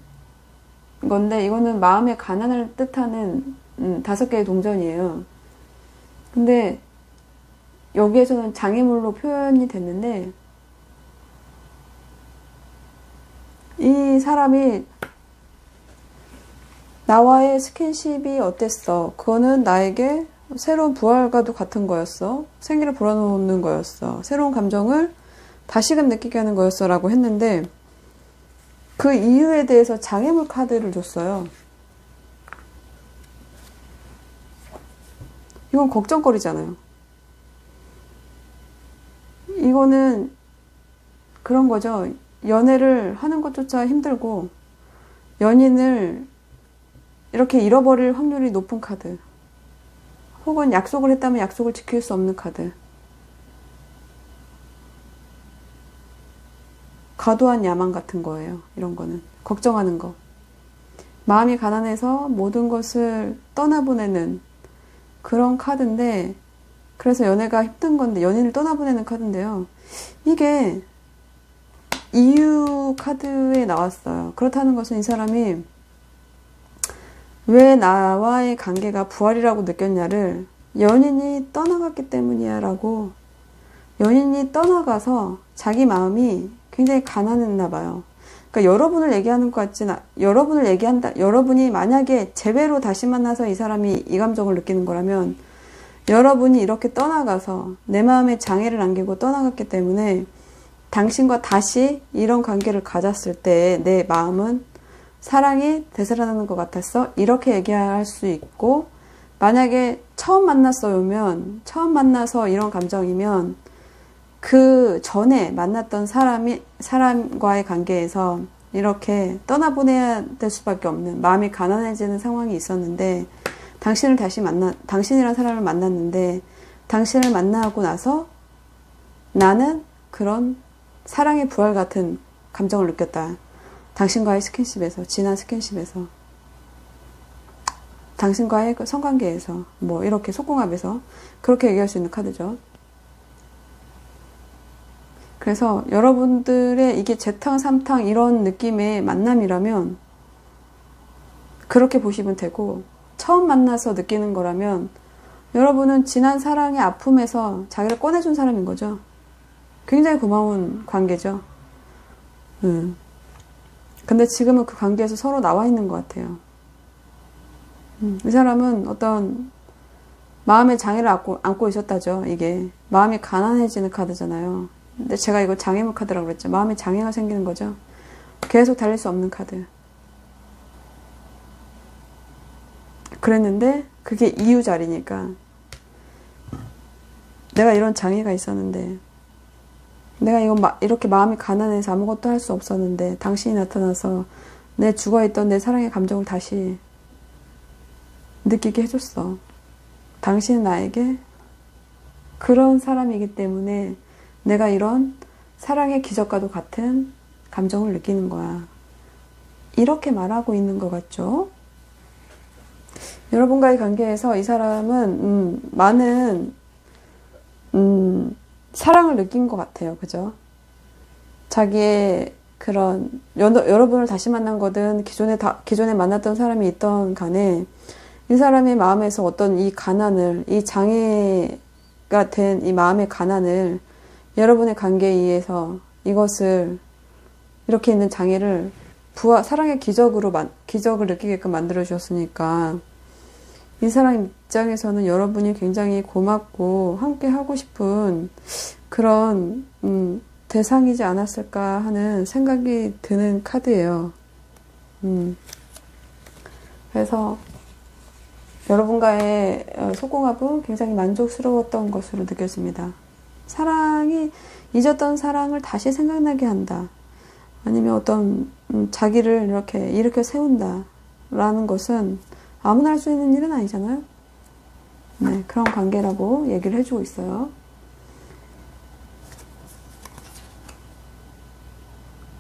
건데 이거는 마음의 가난을 뜻하는 5개의 동전이에요. 근데 여기에서는 장애물로 표현이 됐는데 이 사람이 나와의 스킨십이 어땠어? 그거는 나에게 새로운 부활과도 같은 거였어. 생기를 불어넣는 거였어. 새로운 감정을 다시금 느끼게 하는 거였어 라고 했는데 그 이유에 대해서 장애물 카드를 줬어요. 이건 걱정거리잖아요. 이거는 그런 거죠. 연애를 하는 것조차 힘들고 연인을 이렇게 잃어버릴 확률이 높은 카드. 혹은 약속을 했다면 약속을 지킬 수 없는 카드. 과도한 야망 같은 거예요. 이런 거는. 걱정하는 거. 마음이 가난해서 모든 것을 떠나보내는 그런 카드인데 그래서 연애가 힘든 건데 연인을 떠나보내는 카드인데요. 이게 이유 카드에 나왔어요. 그렇다는 것은 이 사람이 왜 나와의 관계가 부활이라고 느꼈냐를 연인이 떠나갔기 때문이야 라고 연인이 떠나가서 자기 마음이 굉장히 가난했나 봐요. 그러니까 여러분을 얘기하는 것 같진 여러분이 만약에 재회로 다시 만나서 이 사람이 이 감정을 느끼는 거라면 여러분이 이렇게 떠나가서 내 마음에 장애를 남기고 떠나갔기 때문에 당신과 다시 이런 관계를 가졌을 때 내 마음은 사랑이 되살아나는 것 같았어. 이렇게 얘기할 수 있고 만약에 처음 만나서 이런 감정이면 그 전에 만났던 사람과의 관계에서 이렇게 떠나보내야 될 수밖에 없는 마음이 가난해지는 상황이 있었는데 당신이란 사람을 만났는데 당신을 만나고 나서 나는 그런 사랑의 부활 같은 감정을 느꼈다. 당신과의 스킨십에서, 지난 스킨십에서, 당신과의 그 성관계에서, 뭐 이렇게 속궁합에서 그렇게 얘기할 수 있는 카드죠. 그래서 여러분들의 이게 재탕, 삼탕 이런 느낌의 만남이라면 그렇게 보시면 되고 처음 만나서 느끼는 거라면 여러분은 지난 사랑의 아픔에서 자기를 꺼내준 사람인 거죠. 굉장히 고마운 관계죠. 근데 지금은 그 관계에서 서로 나와 있는 것 같아요. 이 사람은 어떤 마음의 장애를 안고 있었다죠. 이게 마음이 가난해지는 카드잖아요. 근데 제가 이거 장애물 카드라고 그랬죠. 마음에 장애가 생기는 거죠. 계속 달릴 수 없는 카드. 그랬는데 그게 이유 자리니까 내가 이런 장애가 있었는데 내가 이렇게 마음이 가난해서 아무것도 할 수 없었는데 당신이 나타나서 내 죽어있던 내 사랑의 감정을 다시 느끼게 해줬어. 당신은 나에게 그런 사람이기 때문에 내가 이런 사랑의 기적과도 같은 감정을 느끼는 거야. 이렇게 말하고 있는 것 같죠? 여러분과의 관계에서 이 사람은 많은 사랑을 느낀 것 같아요. 그죠? 자기의 그런 여러분을 다시 만난 거든 기존에 만났던 사람이 있던 간에 이 사람의 마음에서 어떤 이 가난을, 이 장애가 된 이 마음의 가난을 여러분의 관계에 의해서 이것을 이렇게 있는 장애를 사랑의 기적을 느끼게끔 만들어 주셨으니까 이 사람 입장에서는 여러분이 굉장히 고맙고 함께 하고 싶은 그런 대상이지 않았을까 하는 생각이 드는 카드예요. 그래서 여러분과의 속궁합은 굉장히 만족스러웠던 것으로 느껴집니다. 잊었던 사랑을 다시 생각나게 한다. 아니면 어떤 자기를 이렇게 일으켜 세운다 라는 것은 아무나 할 수 있는 일은 아니잖아요. 네, 그런 관계라고 얘기를 해주고 있어요.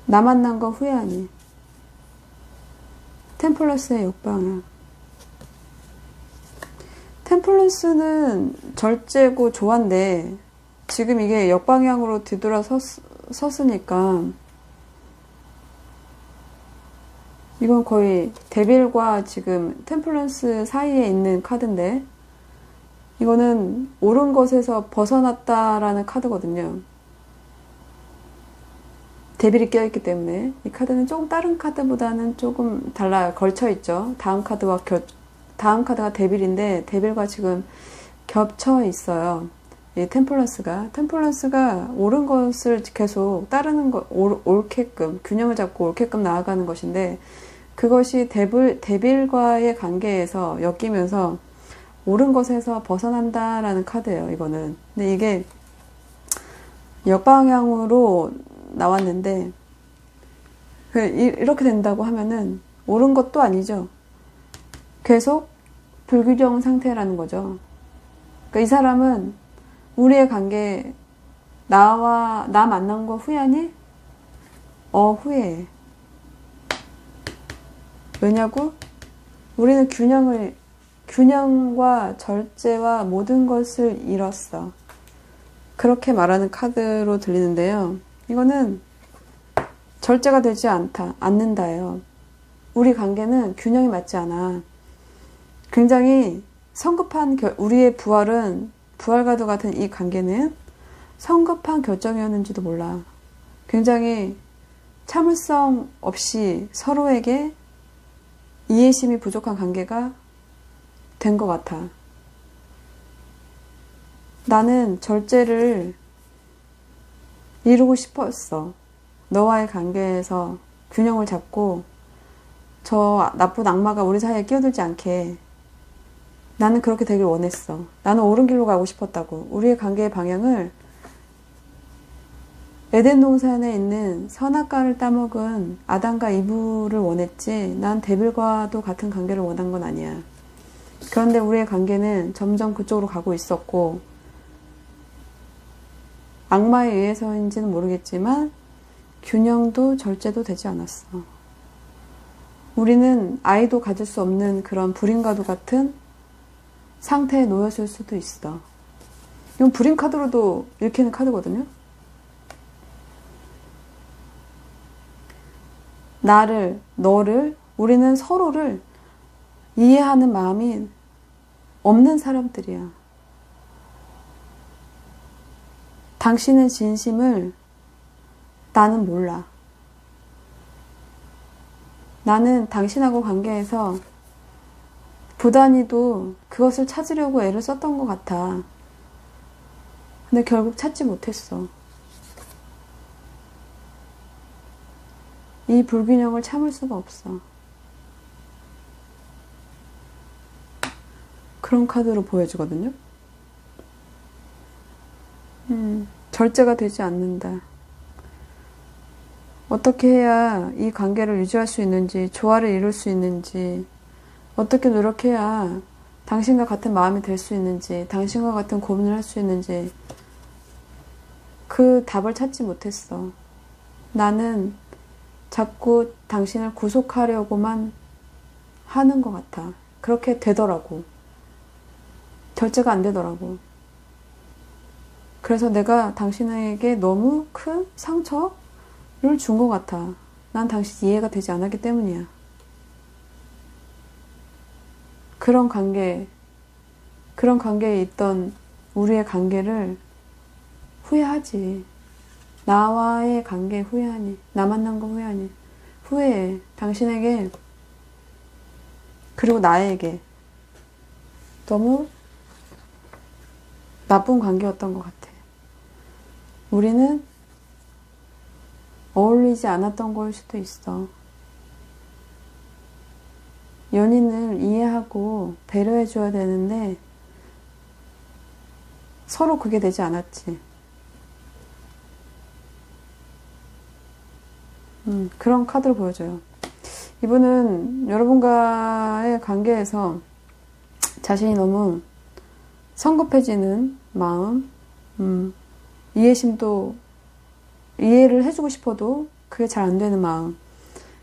나 만난 거 후회하니. 템플러스의 역방향. 템플러스는 절제고 조화인데 지금 이게 역방향으로 뒤돌아 섰으니까 이건 거의 데빌과 지금 템플런스 사이에 있는 카드인데 이거는 옳은 것에서 벗어났다라는 카드거든요. 데빌이 껴있기 때문에 이 카드는 조금 다른 카드보다는 조금 달라요. 걸쳐있죠. 다음 카드가 데빌인데 데빌과 지금 겹쳐 있어요. 이 템플런스가 옳은 것을 계속 따르는 옳게끔 균형을 잡고 옳게끔 나아가는 것인데 그것이 데빌과의 관계에서 엮이면서 옳은 것에서 벗어난다라는 카드예요. 이거는. 근데 이게 역방향으로 나왔는데 이렇게 된다고 하면은 옳은 것도 아니죠. 계속 불균형 상태라는 거죠. 그러니까 이 사람은 우리의 관계 나 만난 거 후회하니? 후회해. 왜냐고? 우리는 균형과 절제와 모든 것을 잃었어. 그렇게 말하는 카드로 들리는데요. 이거는 절제가 되지 않는다예요. 우리 관계는 균형이 맞지 않아. 굉장히 성급한 우리의 부활과도 같은 이 관계는 성급한 결정이었는지도 몰라. 굉장히 참을성 없이 서로에게 이해심이 부족한 관계가 된 것 같아. 나는 절제를 이루고 싶었어. 너와의 관계에서 균형을 잡고 저 나쁜 악마가 우리 사이에 끼어들지 않게 나는 그렇게 되길 원했어. 나는 옳은 길로 가고 싶었다고. 우리의 관계의 방향을 에덴 동산에 있는 선악과를 따먹은 아담과 이브를 원했지 난 데빌과도 같은 관계를 원한 건 아니야. 그런데 우리의 관계는 점점 그쪽으로 가고 있었고 악마에 의해서인지는 모르겠지만 균형도 절제도 되지 않았어. 우리는 아이도 가질 수 없는 그런 불임과도 같은 상태에 놓였을 수도 있어. 이건 불임 카드로도 읽히는 카드거든요. 너를, 우리는 서로를 이해하는 마음이 없는 사람들이야. 당신의 진심을 나는 몰라. 나는 당신하고 관계에서 고단이도 그것을 찾으려고 애를 썼던 것 같아. 근데 결국 찾지 못했어. 이 불균형을 참을 수가 없어. 그런 카드로 보여주거든요. 절제가 되지 않는다. 어떻게 해야 이 관계를 유지할 수 있는지, 조화를 이룰 수 있는지, 어떻게 노력해야 당신과 같은 마음이 될 수 있는지, 당신과 같은 고민을 할 수 있는지, 그 답을 찾지 못했어. 나는 자꾸 당신을 구속하려고만 하는 것 같아. 그렇게 되더라고. 절제가 안 되더라고. 그래서 내가 당신에게 너무 큰 상처를 준 것 같아. 난 당신 이해가 되지 않았기 때문이야. 그런 관계에 있던 우리의 관계를 후회하지. 나와의 관계에 후회하니. 나 만난 거 후회하니. 후회해. 당신에게, 그리고 나에게 너무 나쁜 관계였던 것 같아. 우리는 어울리지 않았던 걸 수도 있어. 연인을 이해하고 배려해줘야 되는데 서로 그게 되지 않았지. 그런 카드를 보여줘요. 이분은 여러분과의 관계에서 자신이 너무 성급해지는 마음, 이해를 해주고 싶어도 그게 잘 안 되는 마음.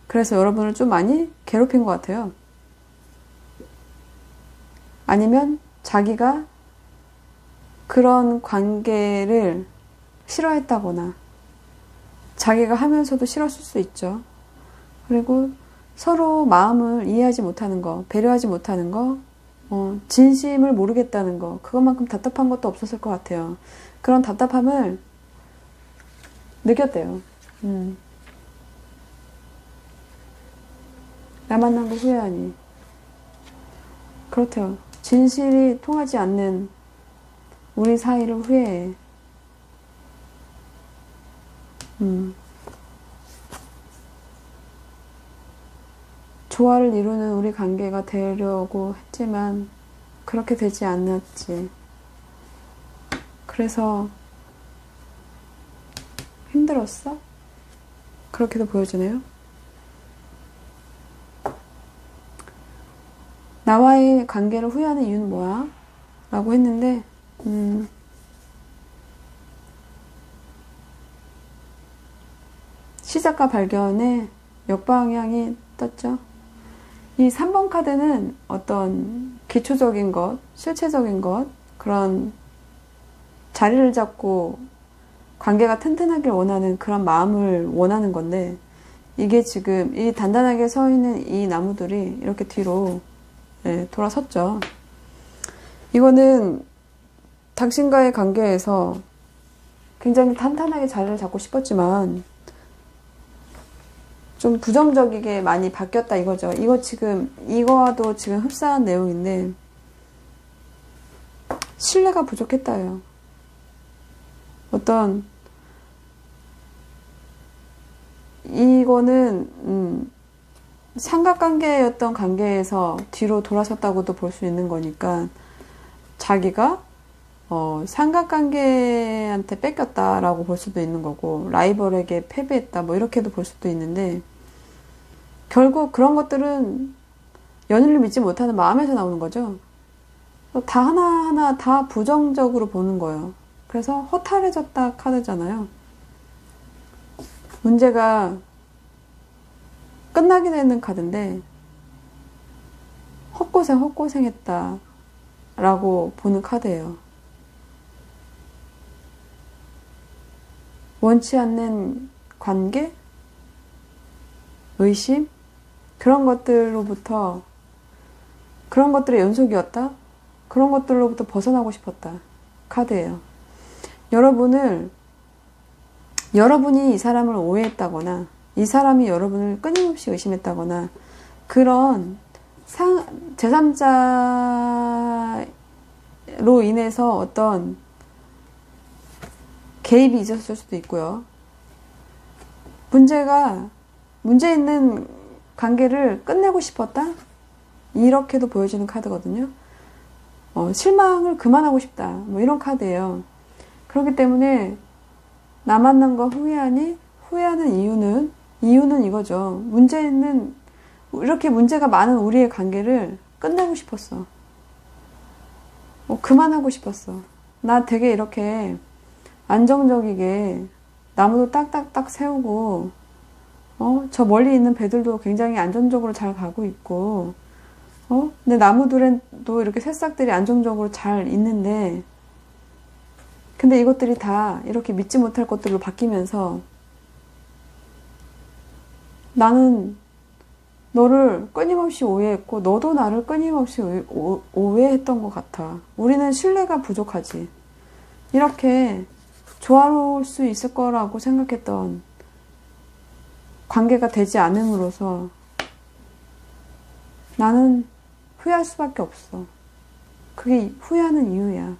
그래서 여러분을 좀 많이 괴롭힌 것 같아요. 아니면 자기가 그런 관계를 싫어했다거나 자기가 하면서도 싫었을 수 있죠. 그리고 서로 마음을 이해하지 못하는 거, 배려하지 못하는 거, 진심을 모르겠다는 거, 그것만큼 답답한 것도 없었을 것 같아요. 그런 답답함을 느꼈대요. 나 만난 거 후회하니. 그렇대요. 진실이 통하지 않는 우리 사이를 후회해. 조화를 이루는 우리 관계가 되려고 했지만 그렇게 되지 않았지. 그래서 힘들었어? 그렇게도 보여주네요. 나와의 관계를 후회하는 이유는 뭐야? 라고 했는데 시작과 발견의 역방향이 떴죠. 이 3번 카드는 어떤 기초적인 것, 실체적인 것, 그런 자리를 잡고 관계가 튼튼하길 원하는 그런 마음을 원하는 건데, 이게 지금 이 단단하게 서 있는 이 나무들이 이렇게 뒤로 돌아섰죠. 이거는 당신과의 관계에서 굉장히 탄탄하게 자리를 잡고 싶었지만 좀 부정적이게 많이 바뀌었다 이거죠. 이거와도 지금 흡사한 내용인데 신뢰가 부족했다요. 이거는 삼각관계였던 관계에서 뒤로 돌아섰다고도 볼 수 있는 거니까 자기가 삼각관계한테 뺏겼다라고 볼 수도 있는 거고 라이벌에게 패배했다 뭐 이렇게도 볼 수도 있는데 결국 그런 것들은 연인을 믿지 못하는 마음에서 나오는 거죠. 다 하나하나 다 부정적으로 보는 거예요. 그래서 허탈해졌다 카드잖아요. 문제가 끝나게 되는 카드인데 헛고생했다 라고 보는 카드예요. 원치 않는 관계, 의심, 그런 것들로부터 그런 것들의 연속이었다. 그런 것들로부터 벗어나고 싶었다 카드예요. 여러분이 이 사람을 오해했다거나 이 사람이 여러분을 끊임없이 의심했다거나 그런 제3자로 인해서 어떤 개입이 있었을 수도 있고요. 문제 있는 관계를 끝내고 싶었다? 이렇게도 보여지는 카드거든요. 실망을 그만하고 싶다. 뭐 이런 카드예요. 그렇기 때문에 나 만난 거 후회하니? 후회하는 이유는 이거죠. 이렇게 문제가 많은 우리의 관계를 끝내고 싶었어. 그만하고 싶었어. 나 되게 이렇게 안정적이게 나무도 딱딱딱 세우고, 저 멀리 있는 배들도 굉장히 안정적으로 잘 가고 있고, 근데 나무들도 이렇게 새싹들이 안정적으로 잘 있는데, 근데 이것들이 다 이렇게 믿지 못할 것들로 바뀌면서 나는 너를 끊임없이 오해했고 너도 나를 끊임없이 오해했던 것 같아. 우리는 신뢰가 부족하지. 이렇게 조화로울 수 있을 거라고 생각했던 관계가 되지 않음으로써 나는 후회할 수밖에 없어. 그게 후회하는 이유야.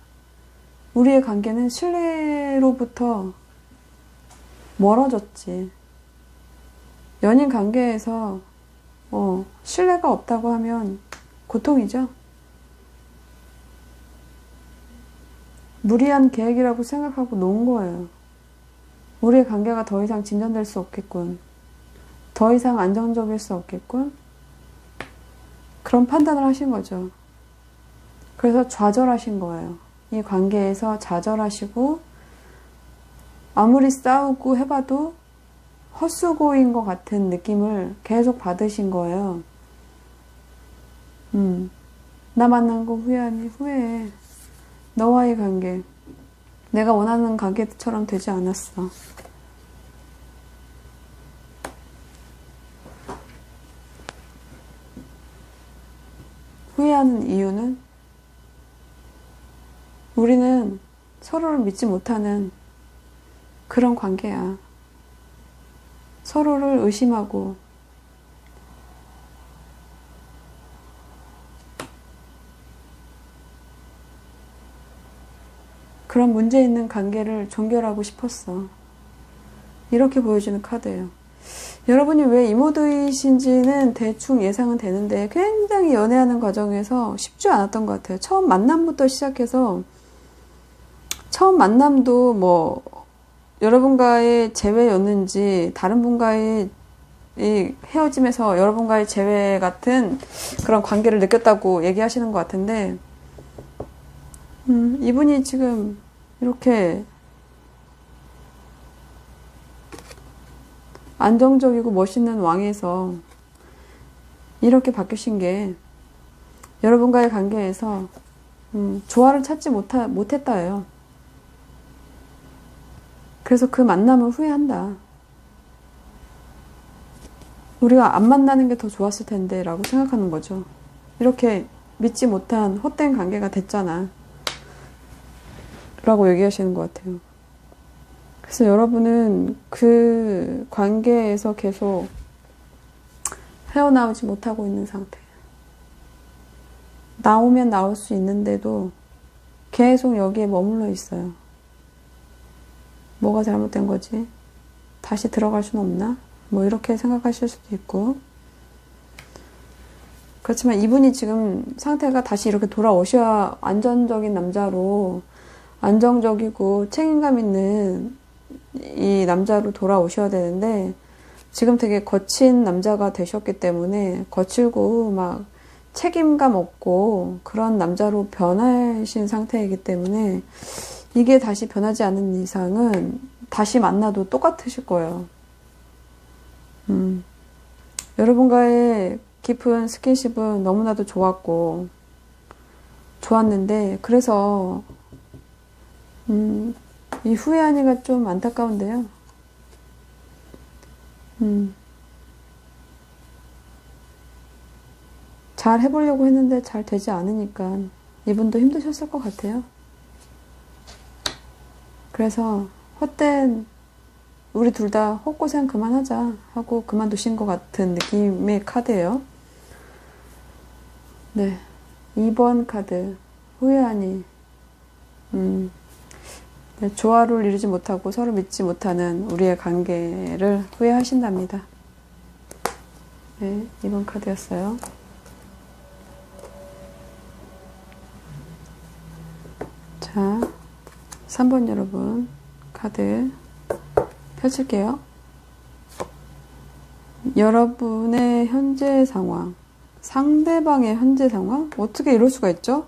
우리의 관계는 신뢰로부터 멀어졌지. 연인 관계에서 신뢰가 없다고 하면 고통이죠. 무리한 계획이라고 생각하고 놓은 거예요. 우리의 관계가 더 이상 진전될 수 없겠군. 더 이상 안정적일 수 없겠군. 그런 판단을 하신 거죠. 그래서 좌절하신 거예요. 이 관계에서 좌절하시고 아무리 싸우고 해봐도 헛수고인 것 같은 느낌을 계속 받으신 거예요. 나 만난 거 후회하니? 후회해. 너와의 관계, 내가 원하는 관계처럼 되지 않았어. 후회하는 이유는 우리는 서로를 믿지 못하는 그런 관계야. 서로를 의심하고 그런 문제 있는 관계를 종결하고 싶었어. 이렇게 보여주는 카드예요. 여러분이 왜 이모드이신지는 대충 예상은 되는데 굉장히 연애하는 과정에서 쉽지 않았던 것 같아요. 처음 만남부터 시작해서 처음 만남도 뭐 여러분과의 재회였는지 다른 분과의 이 헤어짐에서 여러분과의 재회 같은 그런 관계를 느꼈다고 얘기하시는 것 같은데 이분이 지금 이렇게 안정적이고 멋있는 왕에서 이렇게 바뀌신 게 여러분과의 관계에서 조화를 찾지 못했다예요. 그래서 그 만남을 후회한다. 우리가 안 만나는 게 더 좋았을 텐데 라고 생각하는 거죠. 이렇게 믿지 못한 헛된 관계가 됐잖아 라고 얘기하시는 것 같아요. 그래서 여러분은 그 관계에서 계속 헤어나오지 못하고 있는 상태예요. 나오면 나올 수 있는데도 계속 여기에 머물러 있어요. 뭐가 잘못된 거지? 다시 들어갈 수는 없나? 뭐 이렇게 생각하실 수도 있고. 그렇지만 이분이 지금 상태가 다시 이렇게 돌아오셔야 안전적인 남자로, 안정적이고 책임감 있는 이 남자로 돌아오셔야 되는데 지금 되게 거친 남자가 되셨기 때문에 거칠고 막 책임감 없고 그런 남자로 변하신 상태이기 때문에 이게 다시 변하지 않는 이상은 다시 만나도 똑같으실 거예요. 여러분과의 깊은 스킨십은 너무나도 좋았는데 그래서 이 후회하니가 좀 안타까운데요. 잘 해보려고 했는데 잘 되지 않으니까 이분도 힘드셨을 것 같아요. 그래서 헛된 우리 둘 다 헛고생 그만하자 하고 그만두신 것 같은 느낌의 카드예요. 네. 2번 카드. 후회하니. 네, 조화를 이루지 못하고 서로 믿지 못하는 우리의 관계를 후회하신답니다. 네. 2번 카드였어요. 자, 3번 여러분. 카드 펼칠게요. 여러분의 현재 상황. 상대방의 현재 상황? 어떻게 이럴 수가 있죠?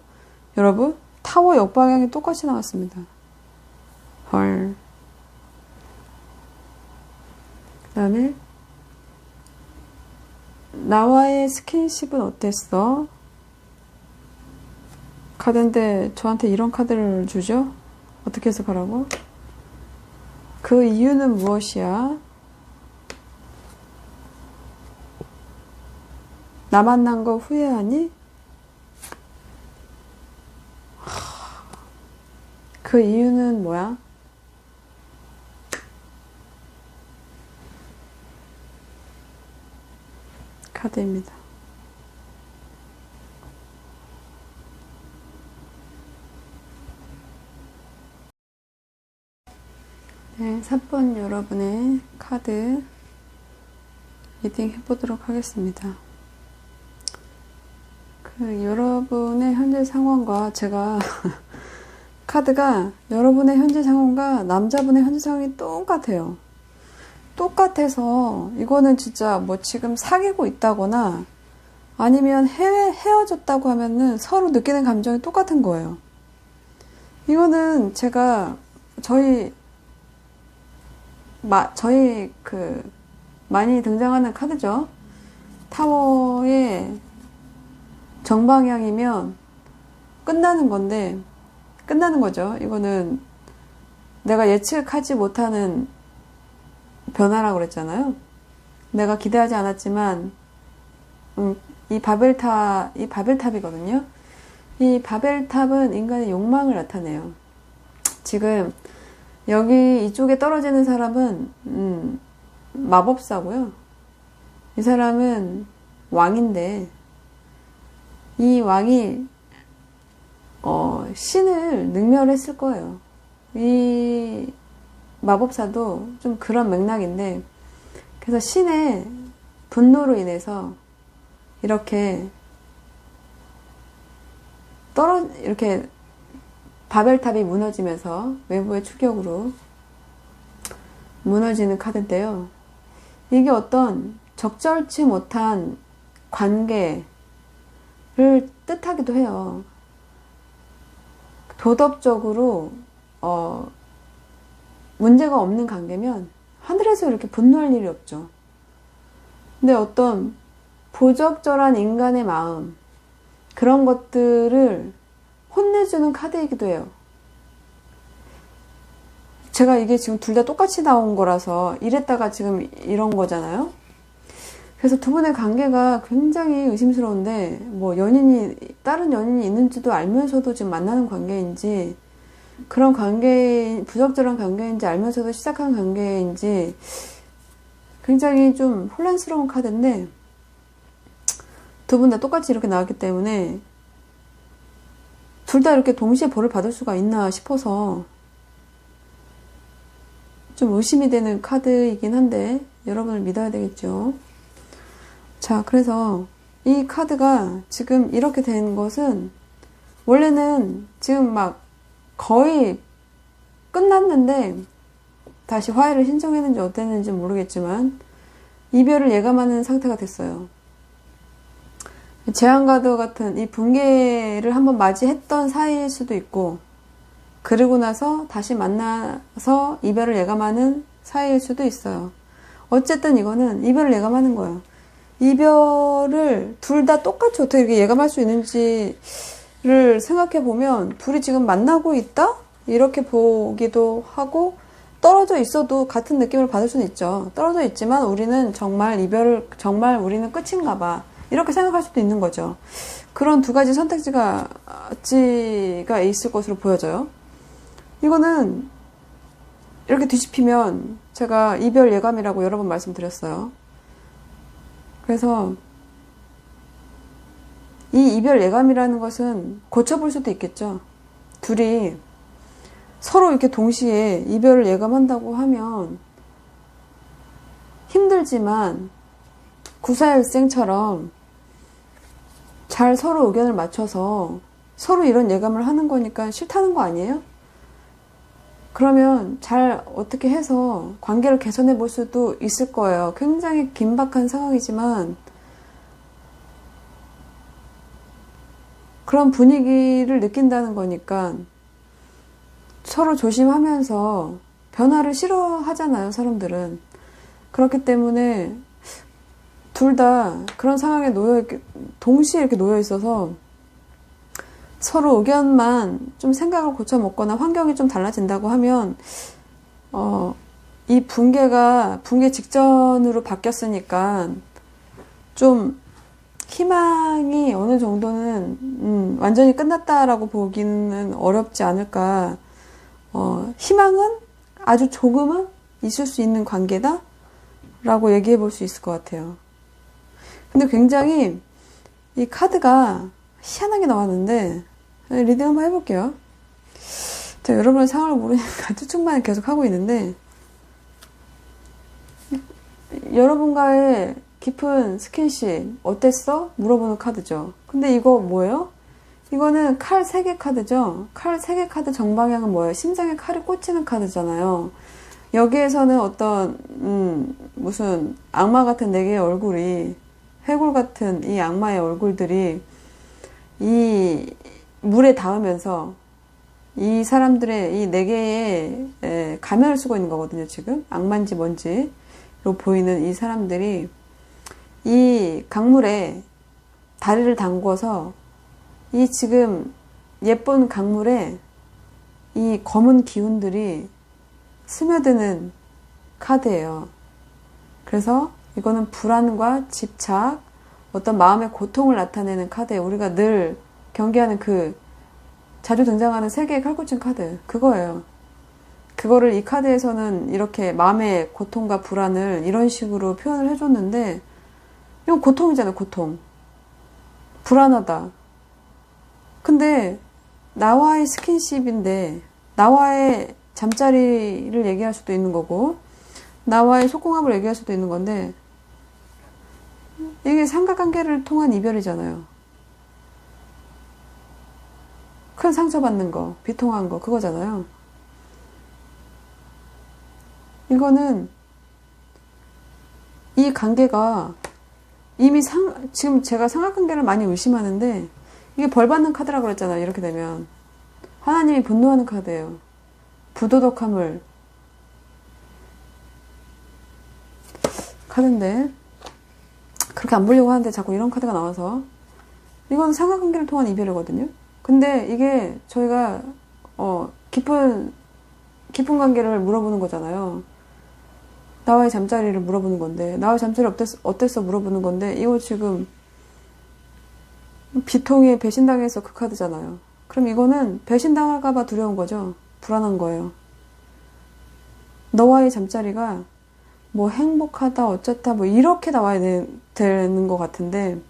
여러분, 타워 역방향이 똑같이 나왔습니다. 헐. 그 다음에 나와의 스킨십은 어땠어? 카드인데 저한테 이런 카드를 주죠? 어떻게 해석하라고? 그 이유는 무엇이야? 나 만난 거 후회하니? 그 이유는 뭐야? 카드입니다. 네, 3번 여러분의 카드 리딩 해보도록 하겠습니다. 여러분의 현재 상황과 제가 카드가 여러분의 현재 상황과 남자분의 현재 상황이 똑같아요. 똑같아서 이거는 진짜 뭐 지금 사귀고 있다거나 아니면 헤어졌다고 하면은 서로 느끼는 감정이 똑같은 거예요. 이거는 제가 저희 많이 등장하는 카드죠. 타워의 정방향이면 끝나는 건데, 끝나는 거죠. 이거는 내가 예측하지 못하는 변화라고 그랬잖아요. 내가 기대하지 않았지만, 이 바벨탑이거든요. 이 바벨탑은 인간의 욕망을 나타내요. 지금, 여기 이쪽에 떨어지는 사람은, 마법사고요. 이 사람은 왕인데, 이 왕이 신을 능멸했을 거예요. 이 마법사도 좀 그런 맥락인데, 그래서 신의 분노로 인해서 이렇게 이렇게 바벨탑이 무너지면서 외부의 추격으로 무너지는 카드인데요. 이게 어떤 적절치 못한 관계를 뜻하기도 해요. 도덕적으로 문제가 없는 관계면 하늘에서 이렇게 분노할 일이 없죠. 근데 어떤 부적절한 인간의 마음, 그런 것들을 혼내주는 카드이기도 해요. 제가 이게 지금 둘 다 똑같이 나온 거라서 이랬다가 지금 이런 거잖아요. 그래서 두 분의 관계가 굉장히 의심스러운데, 뭐 다른 연인이 있는지도 알면서도 지금 만나는 관계인지, 그런 부적절한 관계인지 알면서도 시작한 관계인지, 굉장히 좀 혼란스러운 카드인데, 두 분 다 똑같이 이렇게 나왔기 때문에, 둘 다 이렇게 동시에 벌을 받을 수가 있나 싶어서, 좀 의심이 되는 카드이긴 한데, 여러분을 믿어야 되겠죠. 자, 그래서 이 카드가 지금 이렇게 된 것은 원래는 지금 막 거의 끝났는데 다시 화해를 신청했는지 어땠는지 모르겠지만 이별을 예감하는 상태가 됐어요. 재앙과도 같은 이 붕괴를 한번 맞이했던 사이일 수도 있고, 그리고 나서 다시 만나서 이별을 예감하는 사이일 수도 있어요. 어쨌든 이거는 이별을 예감하는 거예요. 이별을 둘 다 똑같이 어떻게 이렇게 예감할 수 있는지를 생각해 보면, 둘이 지금 만나고 있다? 이렇게 보기도 하고, 떨어져 있어도 같은 느낌을 받을 수는 있죠. 떨어져 있지만 우리는 정말 우리는 끝인가 봐, 이렇게 생각할 수도 있는 거죠. 그런 두 가지 선택지가 있을 것으로 보여져요. 이거는 이렇게 뒤집히면 제가 이별 예감이라고 여러 번 말씀드렸어요. 그래서 이 이별 예감이라는 것은 고쳐볼 수도 있겠죠. 둘이 서로 이렇게 동시에 이별을 예감한다고 하면 힘들지만 구사일생처럼 잘 서로 의견을 맞춰서 서로 이런 예감을 하는 거니까 싫다는 거 아니에요? 그러면 잘 어떻게 해서 관계를 개선해 볼 수도 있을 거예요. 굉장히 긴박한 상황이지만 그런 분위기를 느낀다는 거니까 서로 조심하면서 변화를 싫어하잖아요, 사람들은. 그렇기 때문에 둘 다 그런 상황에 동시에 이렇게 놓여 있어서 서로 의견만 좀 생각을 고쳐 먹거나 환경이 좀 달라진다고 하면, 이 붕괴 직전으로 바뀌었으니까 좀 희망이 어느 정도는, 완전히 끝났다라고 보기는 어렵지 않을까. 희망은 아주 조금은 있을 수 있는 관계다? 라고 얘기해 볼 수 있을 것 같아요. 근데 굉장히 이 카드가 희한하게 나왔는데, 리딩 한번 해볼게요. 제가 여러분의 상황을 모르니까 추측만 계속 하고 있는데, 여러분과의 깊은 스킨십 어땠어? 물어보는 카드죠. 근데 이거 뭐예요? 이거는 칼 3개 카드죠. 칼 3개 카드 정방향은 뭐예요? 심장에 칼이 꽂히는 카드잖아요. 여기에서는 어떤 무슨 악마 같은 4개의 얼굴이, 해골 같은 이 악마의 얼굴들이 이 물에 닿으면서 이 사람들의 이 4개의 가면을 쓰고 있는 거거든요. 지금 악마인지 뭔지로 보이는 이 사람들이 이 강물에 다리를 담궈서 이 지금 예쁜 강물에 이 검은 기운들이 스며드는 카드예요. 그래서 이거는 불안과 집착, 어떤 마음의 고통을 나타내는 카드예요. 우리가 늘 경계하는 자주 등장하는 3개의 칼꽂힌 카드, 그거예요. 그거를 이 카드에서는 이렇게 마음의 고통과 불안을 이런 식으로 표현을 해줬는데, 이건 고통이잖아요, 고통. 불안하다. 근데 나와의 스킨십인데, 나와의 잠자리를 얘기할 수도 있는 거고, 나와의 속궁합을 얘기할 수도 있는 건데, 이게 삼각관계를 통한 이별이잖아요. 큰 상처받는 거, 비통한 거, 그거잖아요. 이거는 이 관계가 이미 지금 제가 삼각관계를 많이 의심하는데, 이게 벌받는 카드라고 그랬잖아요. 이렇게 되면 하나님이 분노하는 카드예요. 부도덕함을 카드인데, 그렇게 안 보려고 하는데 자꾸 이런 카드가 나와서, 이건 삼각관계를 통한 이별이거든요. 근데 이게 저희가 깊은 관계를 물어보는 거잖아요. 나와의 잠자리를 물어보는 건데, 나와의 잠자리 어땠어 물어보는 건데, 이거 지금 비통에 배신당해서 그 카드잖아요. 그럼 이거는 배신당할까봐 두려운 거죠. 불안한 거예요. 너와의 잠자리가 뭐 행복하다 어쩌다 뭐 이렇게 나와야 되는 것 같은데,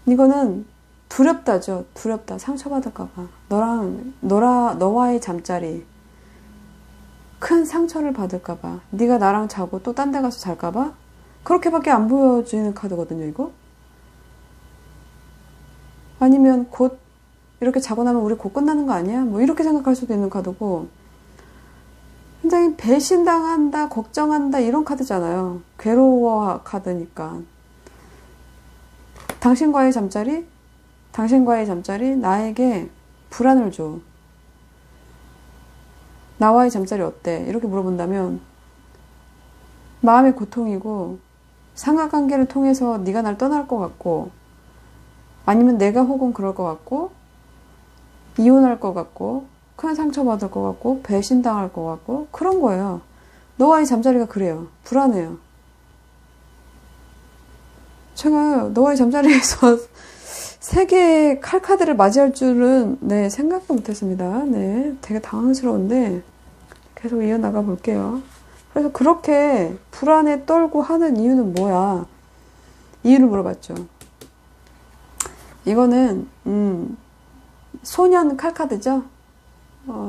이거는 두렵다죠. 두렵다. 상처받을까봐. 너와의 잠자리 큰 상처를 받을까봐, 네가 나랑 자고 또 딴 데 가서 잘까봐, 그렇게밖에 안 보여지는 카드거든요, 이거. 아니면 곧 이렇게 자고 나면 우리 곧 끝나는 거 아니야? 뭐 이렇게 생각할 수도 있는 카드고, 굉장히 배신당한다, 걱정한다 이런 카드잖아요. 괴로워 카드니까. 당신과의 잠자리 나에게 불안을 줘. 나와의 잠자리 어때? 이렇게 물어본다면 마음의 고통이고, 삼각관계를 통해서 네가 날 떠날 것 같고, 아니면 내가 혹은 그럴 것 같고, 이혼할 것 같고, 큰 상처받을 것 같고, 배신당할 것 같고, 그런 거예요. 너와의 잠자리가 그래요. 불안해요. 제가 너와의 잠자리에서 3개의 칼카드를 맞이할 줄은 생각도 못했습니다. 되게 당황스러운데 계속 이어나가 볼게요. 그래서 그렇게 불안에 떨고 하는 이유는 뭐야? 이유를 물어봤죠. 이거는 소년 칼카드죠.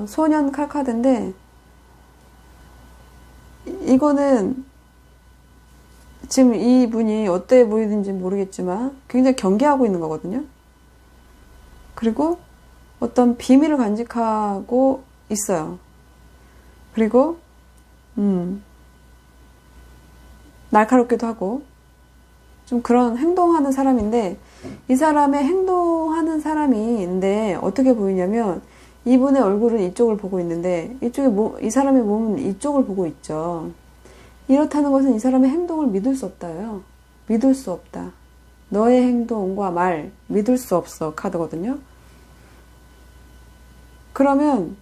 소년 칼카드인데 이거는 지금 이분이 어때 보이는지 모르겠지만 굉장히 경계하고 있는 거거든요. 그리고 어떤 비밀을 간직하고 있어요. 그리고 날카롭기도 하고 좀 그런 행동하는 사람인데, 이 사람의 행동하는 사람인데 어떻게 보이냐면 이분의 얼굴은 이쪽을 보고 있는데 이 사람의 몸은 이쪽을 보고 있죠. 이렇다는 것은 이 사람의 행동을 믿을 수 없다요. 믿을 수 없다. 너의 행동과 말 믿을 수 없어 카드거든요. 그러면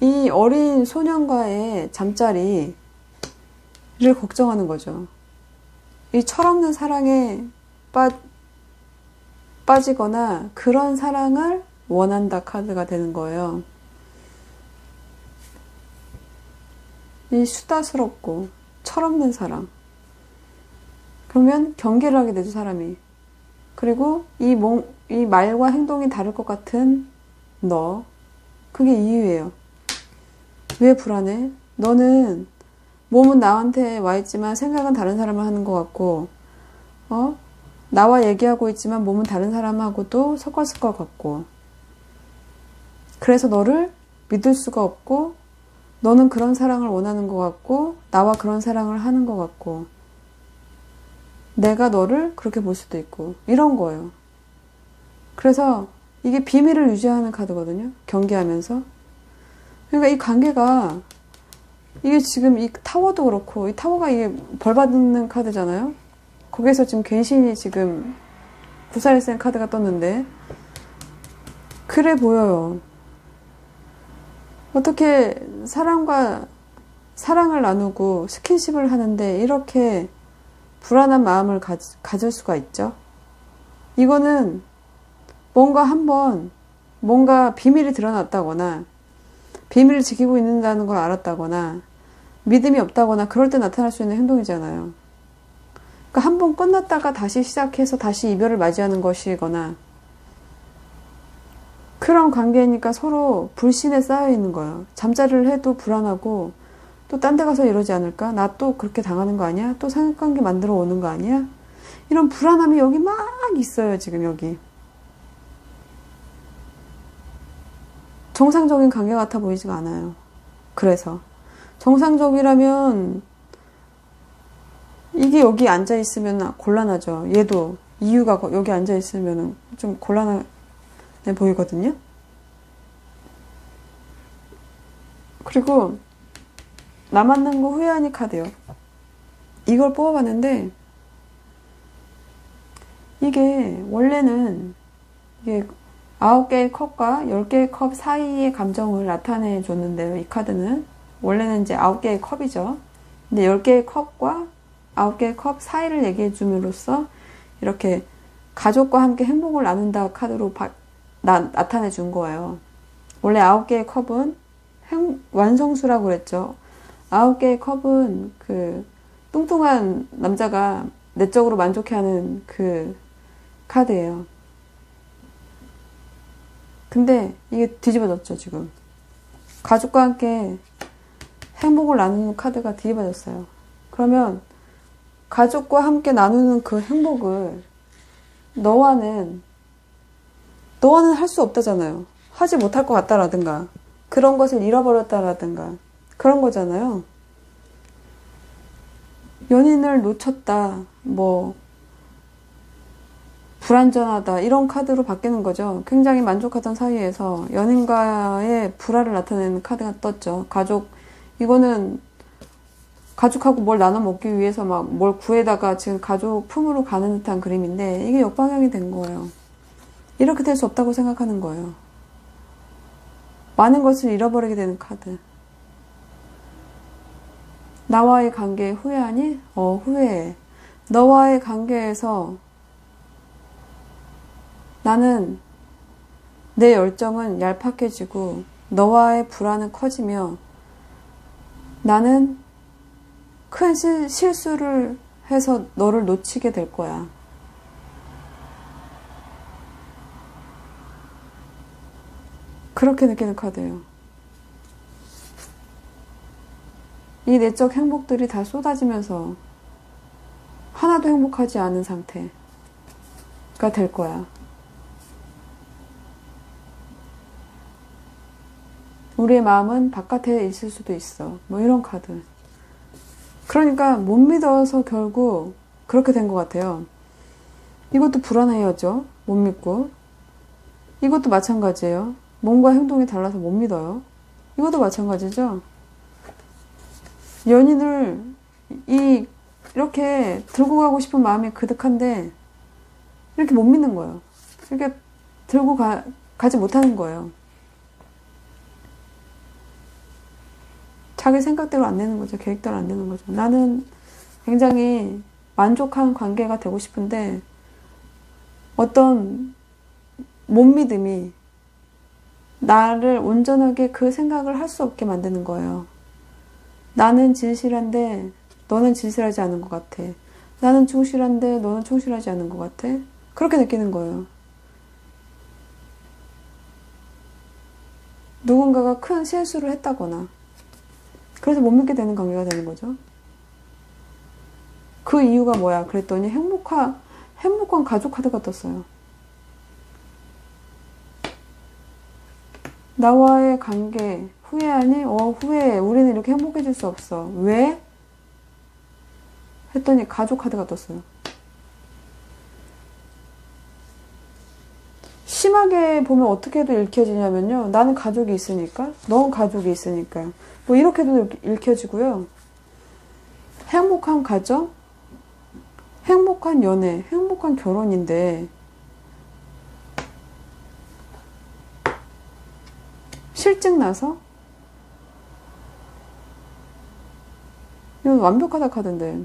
이 어린 소년과의 잠자리를 걱정하는 거죠. 이 철없는 사랑에 빠지거나 그런 사랑을 원한다 카드가 되는 거예요. 이 수다스럽고 철없는 사랑. 그러면 경계를 하게 되죠, 사람이. 그리고 이 말과 행동이 다를 것 같은 너. 그게 이유예요. 왜 불안해? 너는 몸은 나한테 와 있지만 생각은 다른 사람을 하는 것 같고, 나와 얘기하고 있지만 몸은 다른 사람하고도 섞었을 것 같고, 그래서 너를 믿을 수가 없고, 너는 그런 사랑을 원하는 것 같고, 나와 그런 사랑을 하는 것 같고, 내가 너를 그렇게 볼 수도 있고, 이런 거예요. 그래서 이게 비밀을 유지하는 카드거든요. 경계하면서. 그러니까 이 관계가, 이게 지금 이 타워도 그렇고, 이 타워가 이게 벌 받는 카드잖아요. 거기서 지금 괜신이 지금 구사를 쓴 카드가 떴는데, 그래 보여요. 어떻게 사랑을 나누고 스킨십을 하는데 이렇게 불안한 마음을 가질 수가 있죠? 이거는 뭔가 비밀이 드러났다거나, 비밀을 지키고 있는다는 걸 알았다거나, 믿음이 없다거나 그럴 때 나타날 수 있는 행동이잖아요. 그러니까 한 번 끝났다가 다시 시작해서 다시 이별을 맞이하는 것이거나, 그런 관계니까 서로 불신에 쌓여 있는 거예요. 잠자리를 해도 불안하고, 또 딴 데 가서 이러지 않을까? 나 또 그렇게 당하는 거 아니야? 또 삼각관계 만들어 오는 거 아니야? 이런 불안함이 여기 막 있어요, 지금 여기. 정상적인 관계 같아 보이지가 않아요. 그래서 정상적이라면 이게 여기 앉아 있으면 곤란하죠. 얘도 이유가 여기 앉아 있으면 좀 곤란해 보이거든요. 그리고 나 만난 거 후회하니 카드요. 이걸 뽑아봤는데 이게 원래는 이게 9개의 컵과 10개의 컵 사이의 감정을 나타내 줬는데요. 이 카드는 원래는 이제 9개의 컵이죠. 근데 10개의 컵과 9개의 컵 사이를 얘기해 줌으로써 이렇게 가족과 함께 행복을 나눈다 카드로 나타내 준 거예요. 원래 9개의 컵은 완성수라고 그랬죠. 9개의 컵은 그 뚱뚱한 남자가 내적으로 만족해하는 그 카드예요. 근데 이게 뒤집어졌죠, 지금. 가족과 함께 행복을 나누는 카드가 뒤집어졌어요. 그러면 가족과 함께 나누는 그 행복을 너와는 할 수 없다잖아요. 하지 못할 것 같다라든가, 그런 것을 잃어버렸다라든가, 그런 거잖아요. 연인을 놓쳤다, 불완전하다, 이런 카드로 바뀌는 거죠. 굉장히 만족하던 사이에서 연인과의 불화를 나타내는 카드가 떴죠. 이거는 가족하고 뭘 나눠 먹기 위해서 막 뭘 구해다가 지금 가족 품으로 가는 듯한 그림인데, 이게 역방향이 된 거예요. 이렇게 될 수 없다고 생각하는 거예요. 많은 것을 잃어버리게 되는 카드. 나와의 관계에 후회하니? 후회해. 너와의 관계에서 나는 내 열정은 얄팍해지고 너와의 불안은 커지며 나는 큰 실수를 해서 너를 놓치게 될 거야. 그렇게 느끼는 카드예요. 이 내적 행복들이 다 쏟아지면서 하나도 행복하지 않은 상태가 될 거야. 우리의 마음은 바깥에 있을 수도 있어. 뭐 이런 카드. 그러니까 못 믿어서 결국 그렇게 된 것 같아요. 이것도 불안해야죠. 못 믿고. 이것도 마찬가지예요. 몸과 행동이 달라서 못 믿어요. 이것도 마찬가지죠. 연인을 이렇게 들고 가고 싶은 마음이 그득한데 이렇게 못 믿는 거예요. 이렇게 들고 가지 못하는 거예요. 자기 생각대로 안 되는 거죠. 계획대로 안 되는 거죠. 나는 굉장히 만족한 관계가 되고 싶은데 어떤 못 믿음이 나를 온전하게 그 생각을 할 수 없게 만드는 거예요. 나는 진실한데 너는 진실하지 않은 것 같아. 나는 충실한데 너는 충실하지 않은 것 같아. 그렇게 느끼는 거예요. 누군가가 큰 실수를 했다거나 그래서 못 믿게 되는 관계가 되는 거죠. 그 이유가 뭐야? 그랬더니 행복한 가족 카드가 떴어요. 나와의 관계 후회하니? 후회해. 우리는 이렇게 행복해질 수 없어. 왜? 했더니 가족 카드가 떴어요. 심하게 보면 어떻게도 읽혀지냐면요. 나는 가족이 있으니까, 넌 가족이 있으니까. 뭐 이렇게도 읽혀지고요. 행복한 가정, 행복한 연애, 행복한 결혼인데 실증 나서 이건 완벽하다 카드인데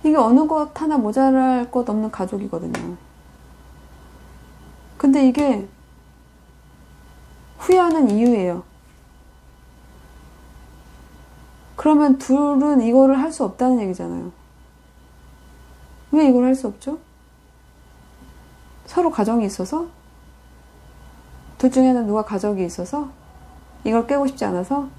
이게 어느 것 하나 모자랄 것 없는 가족이거든요. 근데 이게 후회하는 이유예요. 그러면 둘은 이거를 할 수 없다는 얘기잖아요. 왜 이걸 할 수 없죠? 서로 가정이 있어서? 둘 중에는 누가 가족이 있어서? 이걸 깨고 싶지 않아서?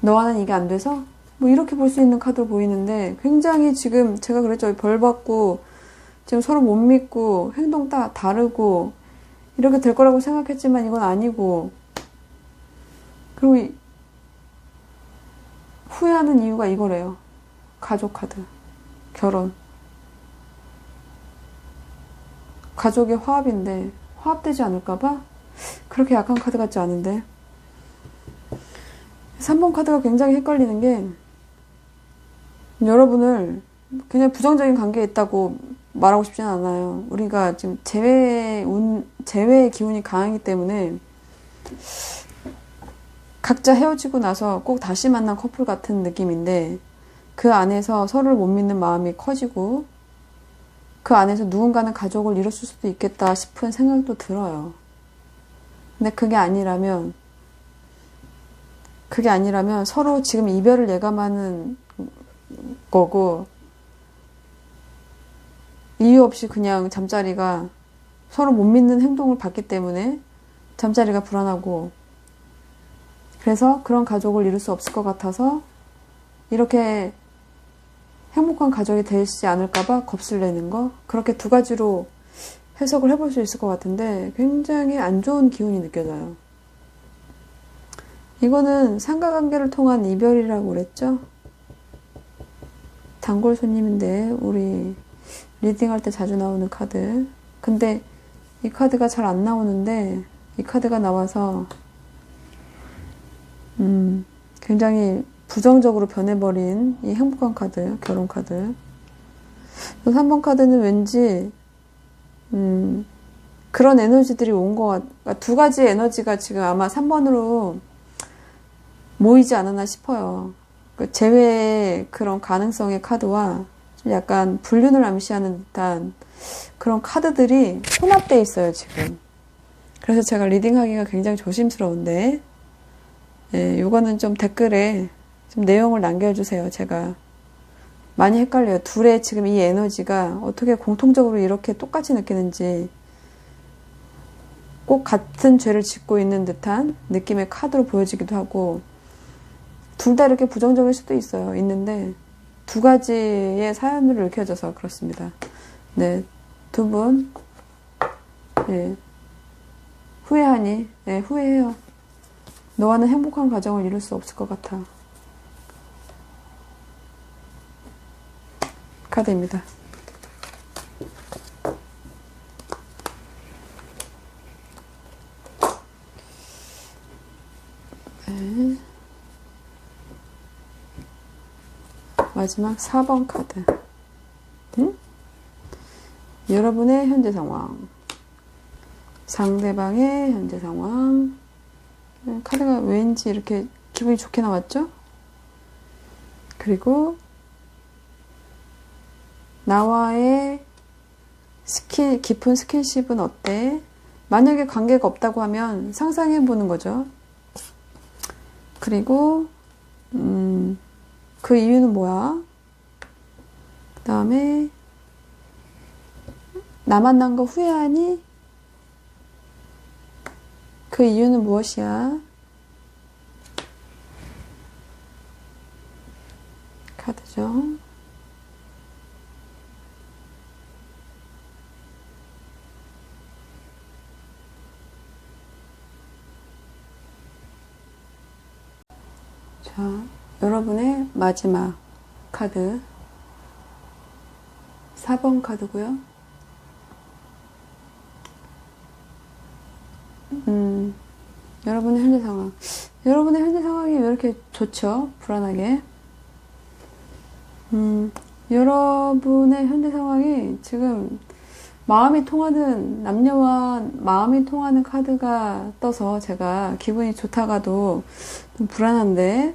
너와는 이게 안 돼서? 뭐 이렇게 볼 수 있는 카드로 보이는데 굉장히 지금 제가 그랬죠. 벌 받고 지금 서로 못 믿고 행동 다 다르고 이렇게 될 거라고 생각했지만 이건 아니고 그리고 후회하는 이유가 이거래요. 가족 카드. 결혼. 가족의 화합인데 화합되지 않을까봐? 그렇게 약한 카드 같지 않은데 3번 카드가 굉장히 헷갈리는 게 여러분을 그냥 부정적인 관계에 있다고 말하고 싶지는 않아요. 우리가 지금 재회의 기운이 강하기 때문에 각자 헤어지고 나서 꼭 다시 만난 커플 같은 느낌인데 그 안에서 서로를 못 믿는 마음이 커지고 그 안에서 누군가는 가족을 이뤘을 수도 있겠다 싶은 생각도 들어요. 근데 그게 아니라면 서로 지금 이별을 예감하는 거고 이유 없이 그냥 잠자리가 서로 못 믿는 행동을 봤기 때문에 잠자리가 불안하고 그래서 그런 가족을 이룰 수 없을 것 같아서 이렇게 행복한 가족이 되지 않을까봐 겁을 내는 거 그렇게 두 가지로 해석을 해볼 수 있을 것 같은데 굉장히 안 좋은 기운이 느껴져요. 이거는 상가관계를 통한 이별이라고 그랬죠? 단골 손님인데 우리 리딩할 때 자주 나오는 카드. 근데 이 카드가 잘 안 나오는데 이 카드가 나와서 굉장히 부정적으로 변해버린 이 행복한 카드, 결혼 카드. 3번 카드는 왠지 그런 에너지들이 온 것 같아. 두 가지 에너지가 지금 아마 3번으로 모이지 않았나 싶어요. 그 재회의 그런 가능성의 카드와 좀 약간 불륜을 암시하는 듯한 그런 카드들이 혼합되어 있어요, 지금. 그래서 제가 리딩하기가 굉장히 조심스러운데, 예, 요거는 좀 댓글에 좀 내용을 남겨주세요. 제가 많이 헷갈려요. 둘의 지금 이 에너지가 어떻게 공통적으로 이렇게 똑같이 느끼는지. 꼭 같은 죄를 짓고 있는 듯한 느낌의 카드로 보여지기도 하고, 둘 다 이렇게 부정적일 수도 있어요. 있는데 두 가지의 사연으로 읽혀져서 그렇습니다. 네, 두 분, 예, 후회하니? 네, 후회해요. 너와는 행복한 가정을 이룰 수 없을 것 같아. 카드입니다. 네. 마지막 4번 카드. 여러분의 현재 상황, 상대방의 현재 상황. 카드가 왠지 이렇게 기분이 좋게 나왔죠? 그리고 나와의 깊은 스킨십은 어때? 만약에 관계가 없다고 하면 상상해 보는 거죠. 그리고 그 이유는 뭐야? 그 다음에 나 만난 거 후회하니? 그 이유는 무엇이야? 카드죠. 자, 여러분의 마지막 카드 4번 카드고요. 여러분의 현재 상황. 여러분의 현재 상황이 왜 이렇게 좋죠? 불안하게. 여러분의 현재 상황이 지금 마음이 통하는, 남녀와 마음이 통하는 카드가 떠서 제가 기분이 좋다가도 좀 불안한데,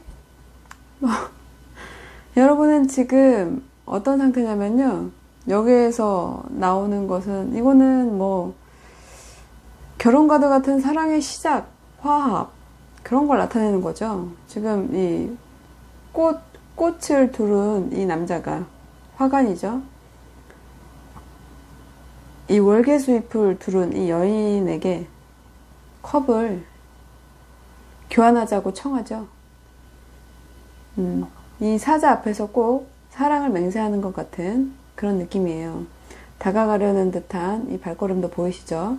여러분은 지금 어떤 상태냐면요. 여기에서 나오는 것은, 이거는 뭐, 결혼 카드 같은 사랑의 시작, 화합, 그런 걸 나타내는 거죠. 지금 이 꽃을 두른 이 남자가 화관이죠. 이 월계수잎을 두른 이 여인에게 컵을 교환하자고 청하죠. 이 사자 앞에서 꼭 사랑을 맹세하는 것 같은 그런 느낌이에요. 다가가려는 듯한 이 발걸음도 보이시죠?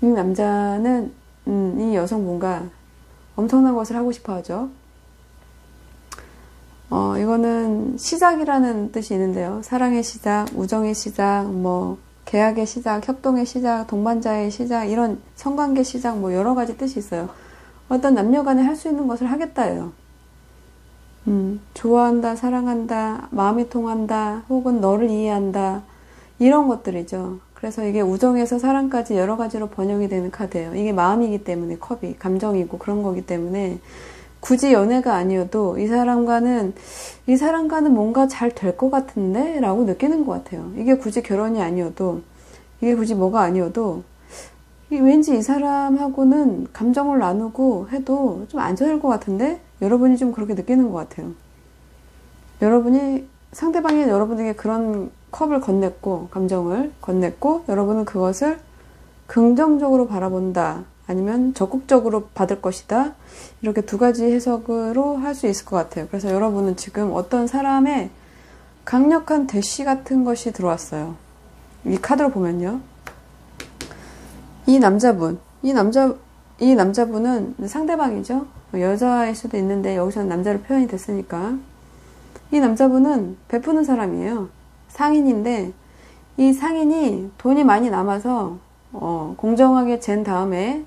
이 남자는 이 여성분과 엄청난 것을 하고 싶어 하죠. 이거는 시작이라는 뜻이 있는데요. 사랑의 시작, 우정의 시작, 뭐 계약의 시작, 협동의 시작, 동반자의 시작, 이런 성관계 시작, 뭐 여러 가지 뜻이 있어요. 어떤 남녀 간에 할 수 있는 것을 하겠다예요. 좋아한다, 사랑한다, 마음이 통한다, 혹은 너를 이해한다, 이런 것들이죠. 그래서 이게 우정에서 사랑까지 여러 가지로 번역이 되는 카드예요. 이게 마음이기 때문에, 컵이 감정이고 그런 거기 때문에 굳이 연애가 아니어도 이 사람과는 뭔가 잘 될 것 같은데? 라고 느끼는 것 같아요. 이게 굳이 결혼이 아니어도, 이게 굳이 뭐가 아니어도, 왠지 이 사람하고는 감정을 나누고 해도 좀 안전할 것 같은데? 여러분이 좀 그렇게 느끼는 것 같아요. 상대방이 여러분에게 그런 컵을 건넸고, 감정을 건넸고, 여러분은 그것을 긍정적으로 바라본다. 아니면 적극적으로 받을 것이다. 이렇게 두 가지 해석으로 할 수 있을 것 같아요. 그래서 여러분은 지금 어떤 사람의 강력한 대시 같은 것이 들어왔어요. 이 카드로 보면요. 이 남자분은 상대방이죠. 여자일 수도 있는데 여기서는 남자로 표현이 됐으니까. 이 남자분은 베푸는 사람이에요. 상인인데 이 상인이 돈이 많이 남아서 공정하게 잰 다음에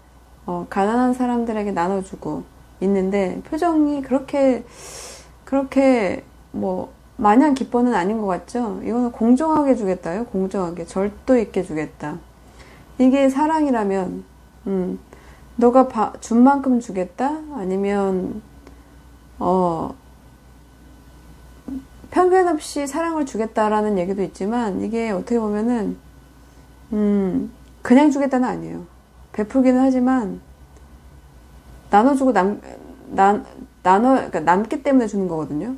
가난한 사람들에게 나눠주고 있는데 표정이 그렇게 뭐 마냥 기뻐는 아닌 것 같죠? 이거는 공정하게 주겠다요. 공정하게 절도 있게 주겠다. 이게 사랑이라면 너가 준 만큼 주겠다? 아니면 편견 없이 사랑을 주겠다라는 얘기도 있지만 이게 어떻게 보면은 그냥 주겠다는 아니에요. 베풀기는 하지만 나눠주고 그러니까 남기 때문에 주는 거거든요.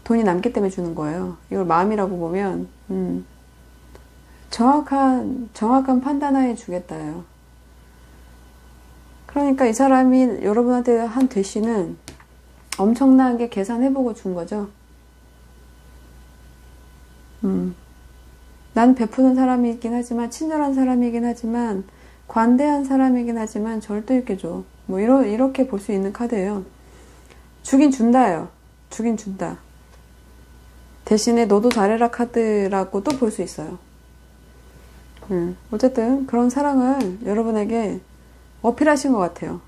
돈이 남기 때문에 주는 거예요. 이걸 마음이라고 보면 정확한 판단하에 주겠다요. 그러니까 이 사람이 여러분한테 한 대시는 엄청나게 계산해보고 준 거죠. 난 베푸는 사람이긴 하지만, 친절한 사람이긴 하지만, 관대한 사람이긴 하지만 절대 이렇게 줘. 뭐 이렇게 볼 수 있는 카드예요. 주긴 준다예요. 주긴 준다. 대신에 너도 잘해라 카드라고도 볼 수 있어요. 어쨌든 그런 사랑을 여러분에게 어필하신 것 같아요.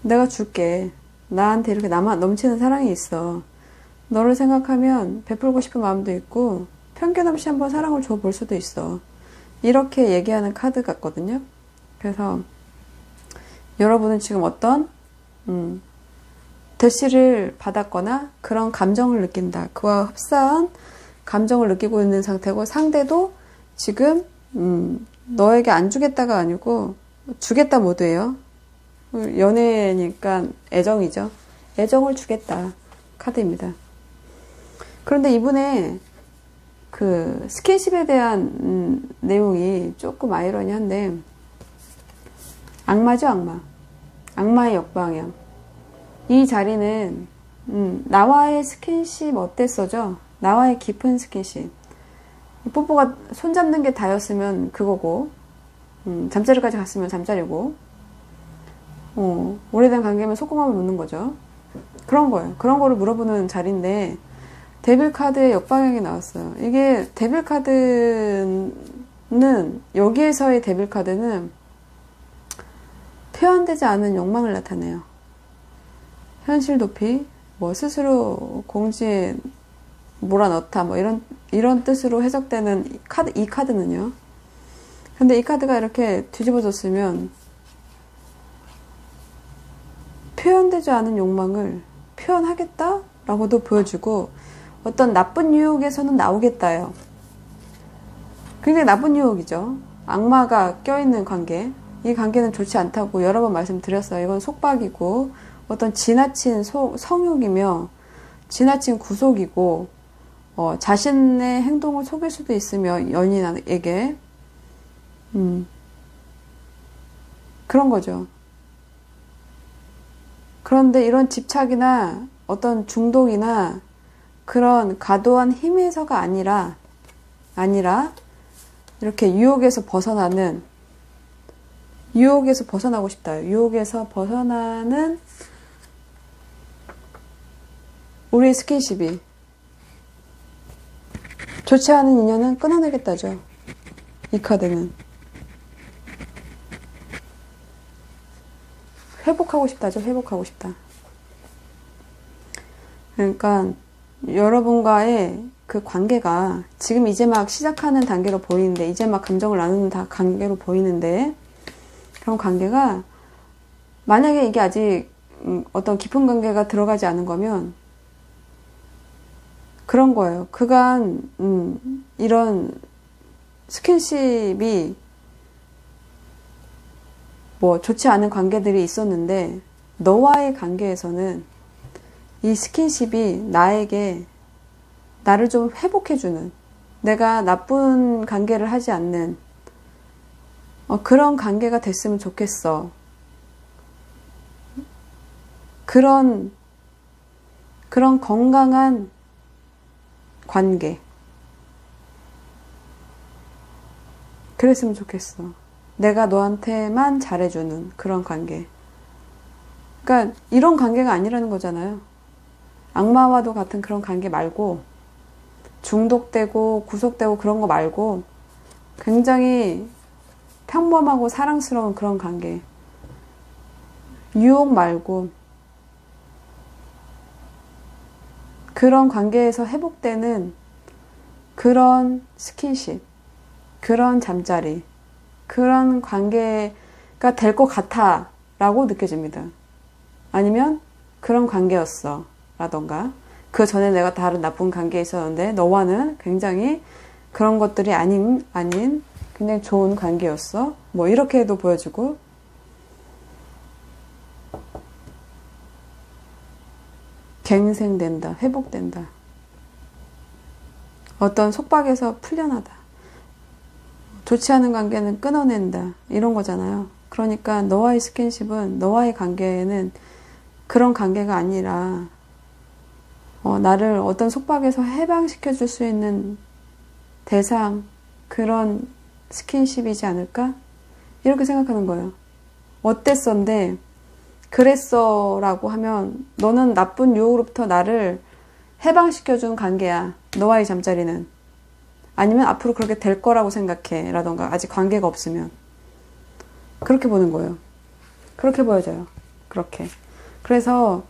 내가 줄게. 나한테 이렇게 넘치는 사랑이 있어. 너를 생각하면 베풀고 싶은 마음도 있고 편견 없이 한번 사랑을 줘볼 수도 있어. 이렇게 얘기하는 카드 같거든요. 그래서 여러분은 지금 어떤 대시를 받았거나 그런 감정을 느낀다. 그와 흡사한 감정을 느끼고 있는 상태고, 상대도 지금 너에게 안 주겠다가 아니고 주겠다 모드예요. 연애니까 애정이죠. 애정을 주겠다 카드입니다. 그런데 이분의 그 스킨십에 대한 내용이 조금 아이러니한데, 악마죠, 악마. 악마의 역방향. 이 자리는 나와의 스킨십 어땠어죠? 나와의 깊은 스킨십. 뽀뽀가 손잡는 게 다였으면 그거고, 잠자리까지 갔으면 잠자리고, 오래된 관계면 속궁합을 묻는 거죠. 그런 거예요. 그런 거를 물어보는 자리인데, 데빌 카드의 역방향이 나왔어요. 이게 데빌 카드는, 여기에서의 데빌 카드는 표현되지 않은 욕망을 나타내요. 현실 도피, 뭐 스스로 공지에 몰아넣다, 뭐 이런 뜻으로 해석되는 이 카드는요. 근데 이 카드가 이렇게 뒤집어졌으면 표현되지 않은 욕망을 표현하겠다라고도 보여주고, 어떤 나쁜 유혹에서는 나오겠다요. 굉장히 나쁜 유혹이죠. 악마가 껴있는 관계. 이 관계는 좋지 않다고 여러 번 말씀드렸어요. 이건 속박이고, 어떤 지나친 성욕이며, 지나친 구속이고, 자신의 행동을 속일 수도 있으며, 연인에게. 그런 거죠. 그런데 이런 집착이나 어떤 중독이나 그런 과도한 힘에서가 아니라 이렇게 유혹에서 벗어나고 싶다. 유혹에서 벗어나는 우리의 스킨십이 좋지 않은 인연은 끊어내겠다죠. 이 카드는 회복하고 싶다죠. 회복하고 싶다. 그러니까 여러분과의 그 관계가 지금 이제 막 시작하는 단계로 보이는데, 이제 막 감정을 나누는 관계로 보이는데, 그런 관계가 만약에 이게 아직 어떤 깊은 관계가 들어가지 않은 거면 그런 거예요. 그간 이런 스킨십이 뭐 좋지 않은 관계들이 있었는데, 너와의 관계에서는 이 스킨십이 나를 좀 회복해주는, 내가 나쁜 관계를 하지 않는 그런 관계가 됐으면 좋겠어. 그런 건강한 관계. 그랬으면 좋겠어. 내가 너한테만 잘해주는 그런 관계. 그러니까 이런 관계가 아니라는 거잖아요. 악마와도 같은 그런 관계 말고, 중독되고 구속되고 그런 거 말고, 굉장히 평범하고 사랑스러운 그런 관계. 유혹 말고, 그런 관계에서 회복되는 그런 스킨십, 그런 잠자리, 그런 관계가 될 것 같아 라고 느껴집니다. 아니면 그런 관계였어 라던가, 그 전에 내가 다른 나쁜 관계에 있었는데 너와는 굉장히 그런 것들이 아닌 굉장히 좋은 관계였어, 뭐 이렇게도 보여주고, 갱생된다, 회복된다, 어떤 속박에서 풀려나다. 좋지 않은 관계는 끊어낸다. 이런 거잖아요. 그러니까 너와의 스킨십은, 너와의 관계는 그런 관계가 아니라 나를 어떤 속박에서 해방시켜 줄 수 있는 대상, 그런 스킨십이지 않을까? 이렇게 생각하는 거예요. 어땠어인데 그랬어 라고 하면 너는 나쁜 유혹으로부터 나를 해방시켜준 관계야. 너와의 잠자리는. 아니면 앞으로 그렇게 될 거라고 생각해 라던가, 아직 관계가 없으면. 그렇게 보는 거예요. 그렇게 보여져요. 그렇게. 그래서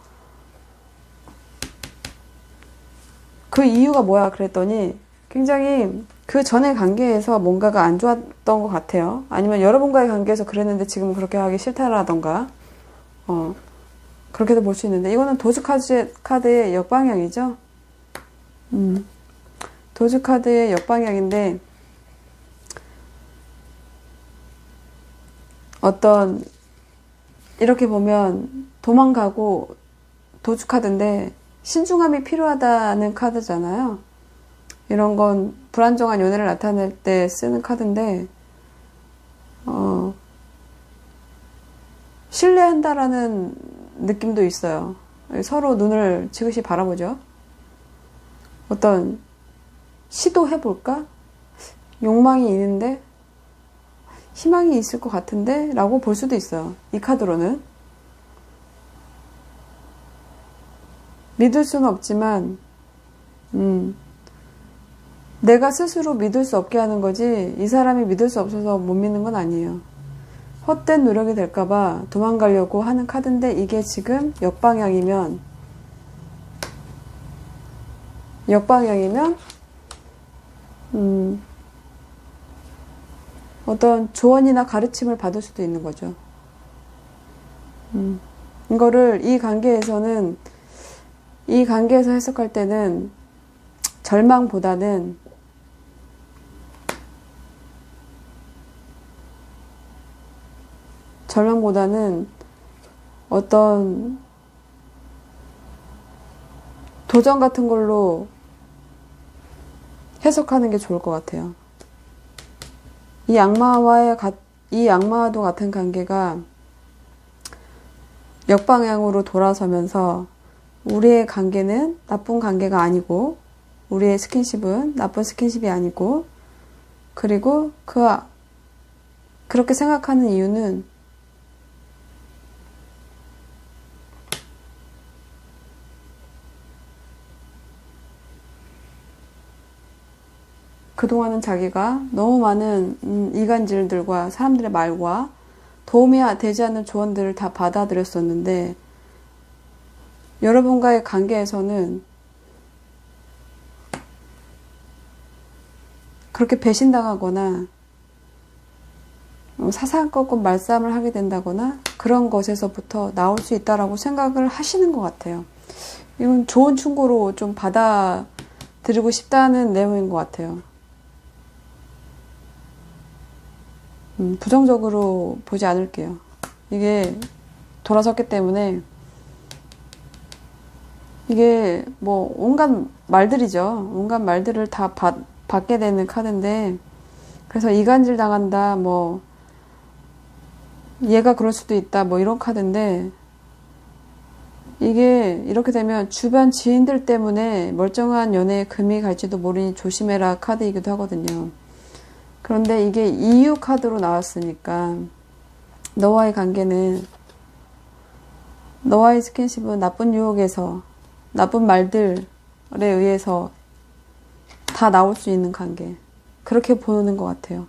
그 이유가 뭐야 그랬더니 굉장히 그 전의 관계에서 뭔가가 안 좋았던 것 같아요. 아니면 여러분과의 관계에서 그랬는데 지금 그렇게 하기 싫다라던가, 그렇게도 볼 수 있는데, 이거는 도주 카드의 역방향이죠. 도주 카드의 역방향인데, 어떤, 이렇게 보면 도망가고 도주 카드인데, 신중함이 필요하다는 카드잖아요. 이런 건 불안정한 연애를 나타낼 때 쓰는 카드인데, 신뢰한다라는 느낌도 있어요. 서로 눈을 지그시 바라보죠. 어떤 시도해볼까? 욕망이 있는데 희망이 있을 것 같은데 라고 볼 수도 있어요. 이 카드로는. 믿을 수는 없지만 내가 스스로 믿을 수 없게 하는 거지, 이 사람이 믿을 수 없어서 못 믿는 건 아니에요. 헛된 노력이 될까봐 도망가려고 하는 카드인데, 이게 지금 역방향이면 어떤 조언이나 가르침을 받을 수도 있는 거죠. 이거를 이 관계에서 해석할 때는 절망보다는 어떤 도전 같은 걸로 해석하는 게 좋을 것 같아요. 이 악마와도 같은 관계가 역방향으로 돌아서면서 우리의 관계는 나쁜 관계가 아니고, 우리의 스킨십은 나쁜 스킨십이 아니고, 그리고 그렇게 생각하는 이유는 그동안은 자기가 너무 많은 이간질들과 사람들의 말과 도움이 되지 않는 조언들을 다 받아들였었는데, 여러분과의 관계에서는 그렇게 배신당하거나 사사건건 말싸움을 하게 된다거나 그런 것에서부터 나올 수 있다라고 생각을 하시는 것 같아요. 이건 좋은 충고로 좀 받아들이고 싶다는 내용인 것 같아요. 부정적으로 보지 않을게요. 이게 돌아섰기 때문에, 이게 뭐 온갖 말들이죠. 온갖 말들을 다 받게 되는 카드인데, 그래서 이간질 당한다, 뭐 얘가 그럴 수도 있다, 뭐 이런 카드인데, 이게 이렇게 되면 주변 지인들 때문에 멀쩡한 연애에 금이 갈지도 모르니 조심해라 카드이기도 하거든요. 그런데 이게 이유 카드로 나왔으니까, 너와의 관계는, 너와의 스킨십은 나쁜 유혹에서, 나쁜 말들에 의해서 다 나올 수 있는 관계. 그렇게 보는 것 같아요.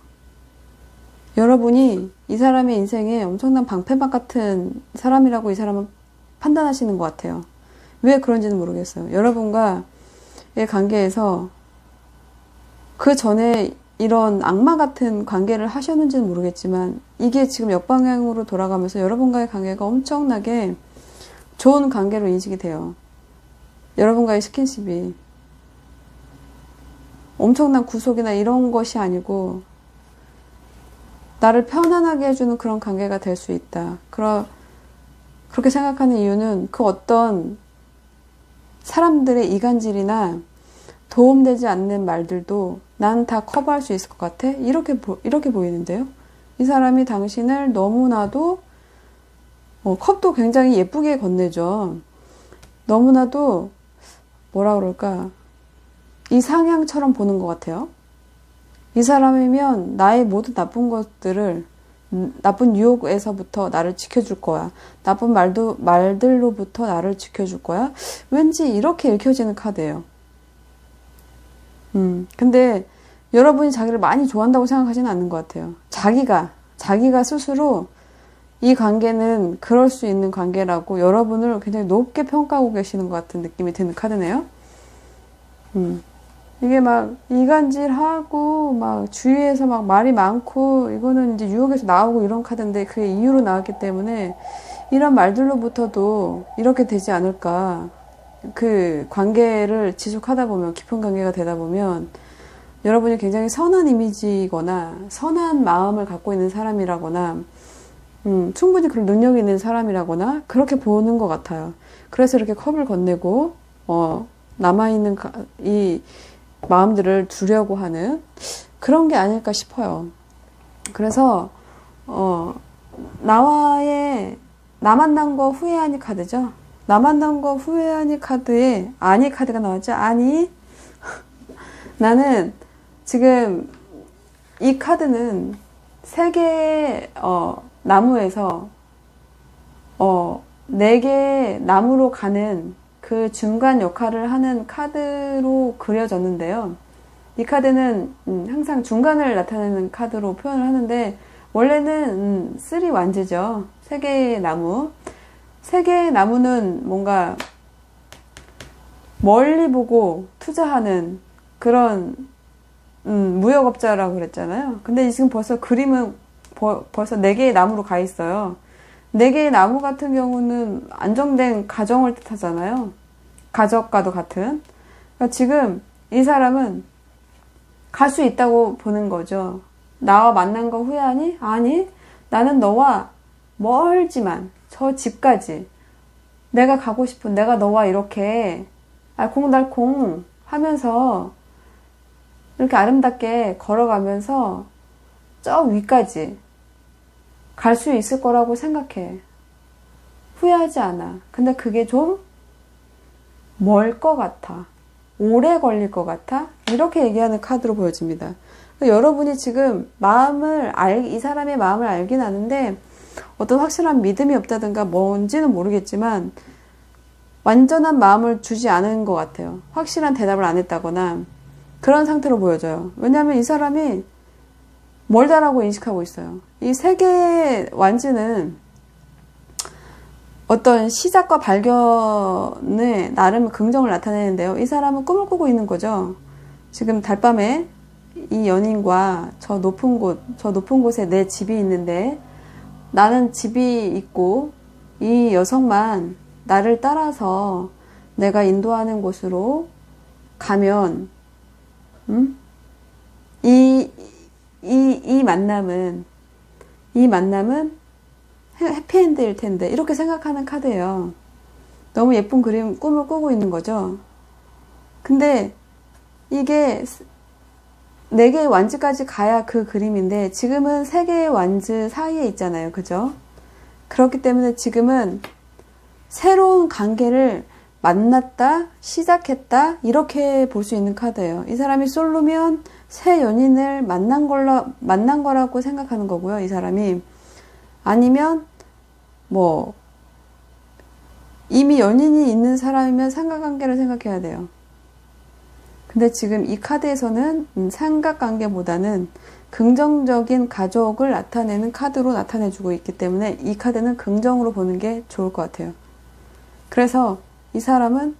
여러분이 이 사람의 인생에 엄청난 방패막 같은 사람이라고 이 사람은 판단하시는 것 같아요. 왜 그런지는 모르겠어요. 여러분과의 관계에서 그 전에 이런 악마 같은 관계를 하셨는지는 모르겠지만, 이게 지금 역방향으로 돌아가면서 여러분과의 관계가 엄청나게 좋은 관계로 인식이 돼요. 여러분과의 스킨십이 엄청난 구속이나 이런 것이 아니고 나를 편안하게 해주는 그런 관계가 될 수 있다. 그렇게 생각하는 이유는 그 어떤 사람들의 이간질이나 도움되지 않는 말들도 난 다 커버할 수 있을 것 같아? 이렇게 보이는데요. 이 사람이 당신을 너무나도, 컵도 굉장히 예쁘게 건네죠. 너무나도, 뭐라 그럴까, 이상향처럼 보는 것 같아요. 이 사람이면 나의 모든 나쁜 것들을, 나쁜 유혹에서부터 나를 지켜줄 거야. 나쁜 말들로부터 나를 지켜줄 거야. 왠지 이렇게 읽혀지는 카드예요. 근데 여러분이 자기를 많이 좋아한다고 생각하지는 않는 것 같아요. 자기가 스스로 이 관계는 그럴 수 있는 관계라고 여러분을 굉장히 높게 평가하고 계시는 것 같은 느낌이 드는 카드네요. 이게 막 이간질하고 막 주위에서 막 말이 많고 이거는 이제 유혹에서 나오고 이런 카드인데 그게 이유로 나왔기 때문에 이런 말들로부터도 이렇게 되지 않을까. 그 관계를 지속하다 보면, 깊은 관계가 되다 보면 여러분이 굉장히 선한 이미지거나 선한 마음을 갖고 있는 사람이라거나 충분히 그런 능력이 있는 사람이라거나 그렇게 보는 것 같아요. 그래서 이렇게 컵을 건네고 남아있는 이 마음들을 두려고 하는 그런 게 아닐까 싶어요. 그래서 나 만난 거 후회하니 카드죠. 나 만난 거 후회하니 카드에 아니 카드가 나왔죠. 아니 나는 지금 이 카드는 세 개의 나무에서 4개의 나무로 가는 그 중간 역할을 하는 카드로 그려졌는데요. 이 카드는 항상 중간을 나타내는 카드로 표현을 하는데 원래는 3 완즈죠. 3개의 나무. 3개의 나무는 뭔가 멀리 보고 투자하는 그런 무역업자라고 그랬잖아요. 근데 지금 벌써 그림은 벌써 4개의 나무로 가 있어요. 4개의 나무 같은 경우는 안정된 가정을 뜻하잖아요. 가족과도 같은. 그러니까 지금 이 사람은 갈 수 있다고 보는 거죠. 나와 만난 거 후회하니? 아니, 나는 너와 멀지만 저 집까지 내가 가고 싶은, 내가 너와 이렇게 알콩달콩 하면서 이렇게 아름답게 걸어가면서 저 위까지 갈 수 있을 거라고 생각해. 후회하지 않아. 근데 그게 좀 멀 것 같아. 오래 걸릴 것 같아. 이렇게 얘기하는 카드로 보여집니다. 그러니까 여러분이 지금 이 사람의 마음을 알긴 아는데 어떤 확실한 믿음이 없다든가 뭔지는 모르겠지만 완전한 마음을 주지 않은 것 같아요. 확실한 대답을 안 했다거나 그런 상태로 보여져요. 왜냐하면 이 사람이 멀다라고 인식하고 있어요. 이 3개의 완즈는 어떤 시작과 발견에 나름 긍정을 나타내는데요. 이 사람은 꿈을 꾸고 있는 거죠. 지금 달밤에 이 연인과 저 높은 곳에 내 집이 있는데 나는 집이 있고 이 여성만 나를 따라서 내가 인도하는 곳으로 가면 이 만남은 해피엔드일 텐데 이렇게 생각하는 카드예요. 너무 예쁜 꿈을 꾸고 있는 거죠. 근데 이게 4개의 완즈까지 가야 그 그림인데 지금은 3개의 완즈 사이에 있잖아요. 그죠? 그렇기 때문에 지금은 새로운 관계를 만났다, 시작했다 이렇게 볼 수 있는 카드예요. 이 사람이 솔로면 새 연인을 만난 거라고 생각하는 거고요. 이 사람이 아니면 이미 연인이 있는 사람이면 삼각관계를 생각해야 돼요. 근데 지금 이 카드에서는 삼각관계보다는 긍정적인 가족을 나타내는 카드로 나타내주고 있기 때문에 이 카드는 긍정으로 보는 게 좋을 것 같아요. 그래서 이 사람은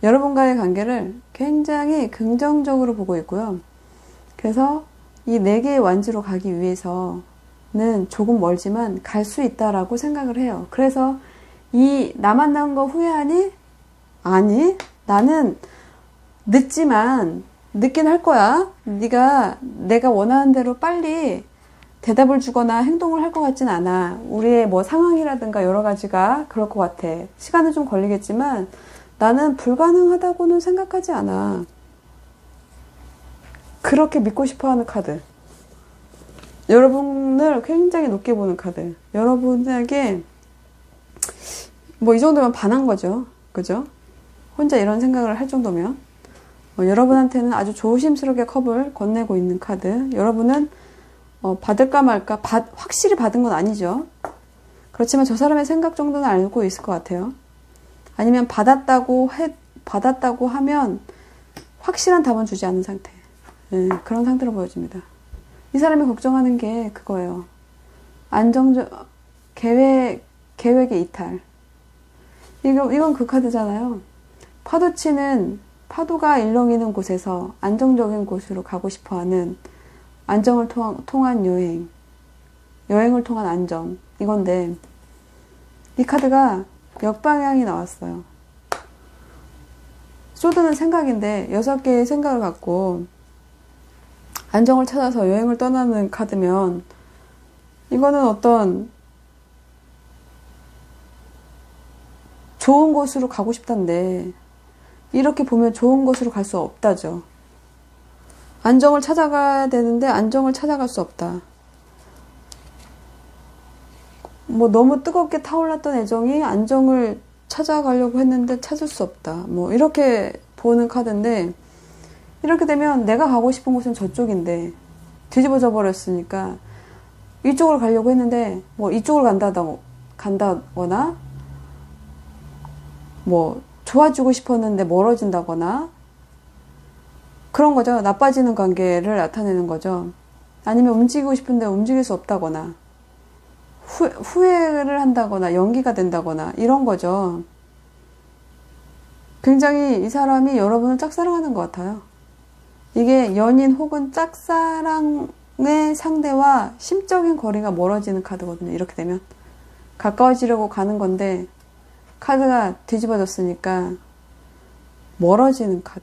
여러분과의 관계를 굉장히 긍정적으로 보고 있고요. 그래서 이 4개의 완즈로 가기 위해서는 조금 멀지만 갈 수 있다라고 생각을 해요. 그래서 나 만난 거 후회하니? 아니, 나는 늦지만 늦긴 할 거야. 내가 원하는 대로 빨리 대답을 주거나 행동을 할 것 같진 않아. 우리의 상황이라든가 여러 가지가 그럴 것 같아. 시간은 좀 걸리겠지만 나는 불가능하다고는 생각하지 않아. 그렇게 믿고 싶어 하는 카드. 여러분을 굉장히 높게 보는 카드. 여러분에게 뭐 이 정도면 반한 거죠. 그죠? 혼자 이런 생각을 할 정도면 여러분한테는 아주 조심스럽게 컵을 건네고 있는 카드. 여러분은 받을까 말까 확실히 받은 건 아니죠. 그렇지만 저 사람의 생각 정도는 알고 있을 것 같아요. 아니면 받았다고 하면 확실한 답은 주지 않는 상태. 네, 그런 상태로 보여집니다. 이 사람이 걱정하는 게 그거예요. 계획의 이탈. 이건 그 카드잖아요. 파도가 일렁이는 곳에서 안정적인 곳으로 가고 싶어 하는 안정을 통한 여행을 통한 안정. 이건데, 이 카드가 역방향이 나왔어요. 소드는 생각인데, 6개의 생각을 갖고, 안정을 찾아서 여행을 떠나는 카드면 이거는 어떤 좋은 곳으로 가고 싶다는데 이렇게 보면 좋은 곳으로 갈 수 없다죠. 안정을 찾아가야 되는데 안정을 찾아갈 수 없다. 뭐 너무 뜨겁게 타올랐던 애정이 안정을 찾아가려고 했는데 찾을 수 없다. 뭐 이렇게 보는 카드인데 이렇게 되면 내가 가고 싶은 곳은 저쪽인데 뒤집어져 버렸으니까 이쪽으로 가려고 했는데 뭐 이쪽으로 간다거나 뭐 좋아지고 싶었는데 멀어진다거나 그런 거죠. 나빠지는 관계를 나타내는 거죠. 아니면 움직이고 싶은데 움직일 수 없다거나 후회를 한다거나 연기가 된다거나 이런 거죠. 굉장히 이 사람이 여러분을 짝사랑하는 것 같아요. 이게 연인 혹은 짝사랑의 상대와 심적인 거리가 멀어지는 카드거든요. 이렇게 되면 가까워지려고 가는 건데 카드가 뒤집어졌으니까 멀어지는 카드.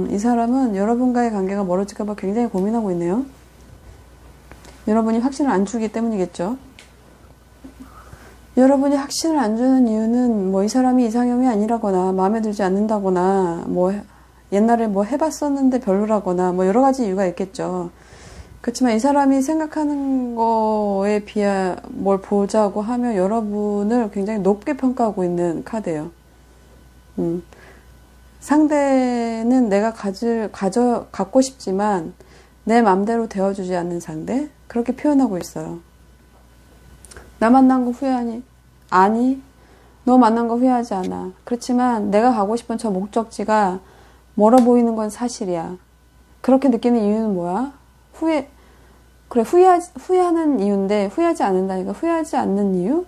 이 사람은 여러분과의 관계가 멀어질까 봐 굉장히 고민하고 있네요. 여러분이 확신을 안 주기 때문이겠죠. 여러분이 확신을 안 주는 이유는 뭐 이 사람이 이상형이 아니라거나 마음에 들지 않는다거나 뭐 옛날에 뭐 해봤었는데 별로라거나 뭐 여러 가지 이유가 있겠죠. 그렇지만 이 사람이 생각하는 거에 비해 뭘 보자고 하면 여러분을 굉장히 높게 평가하고 있는 카드예요. 상대는 내가 갖고 싶지만 내 맘대로 되어주지 않는 상대? 그렇게 표현하고 있어요. 나 만난 거 후회하니? 아니, 너 만난 거 후회하지 않아. 그렇지만 내가 가고 싶은 저 목적지가 멀어 보이는 건 사실이야. 그렇게 느끼는 이유는 뭐야? 후회하는 이유인데 후회하지 않는다니까. 후회하지 않는 이유?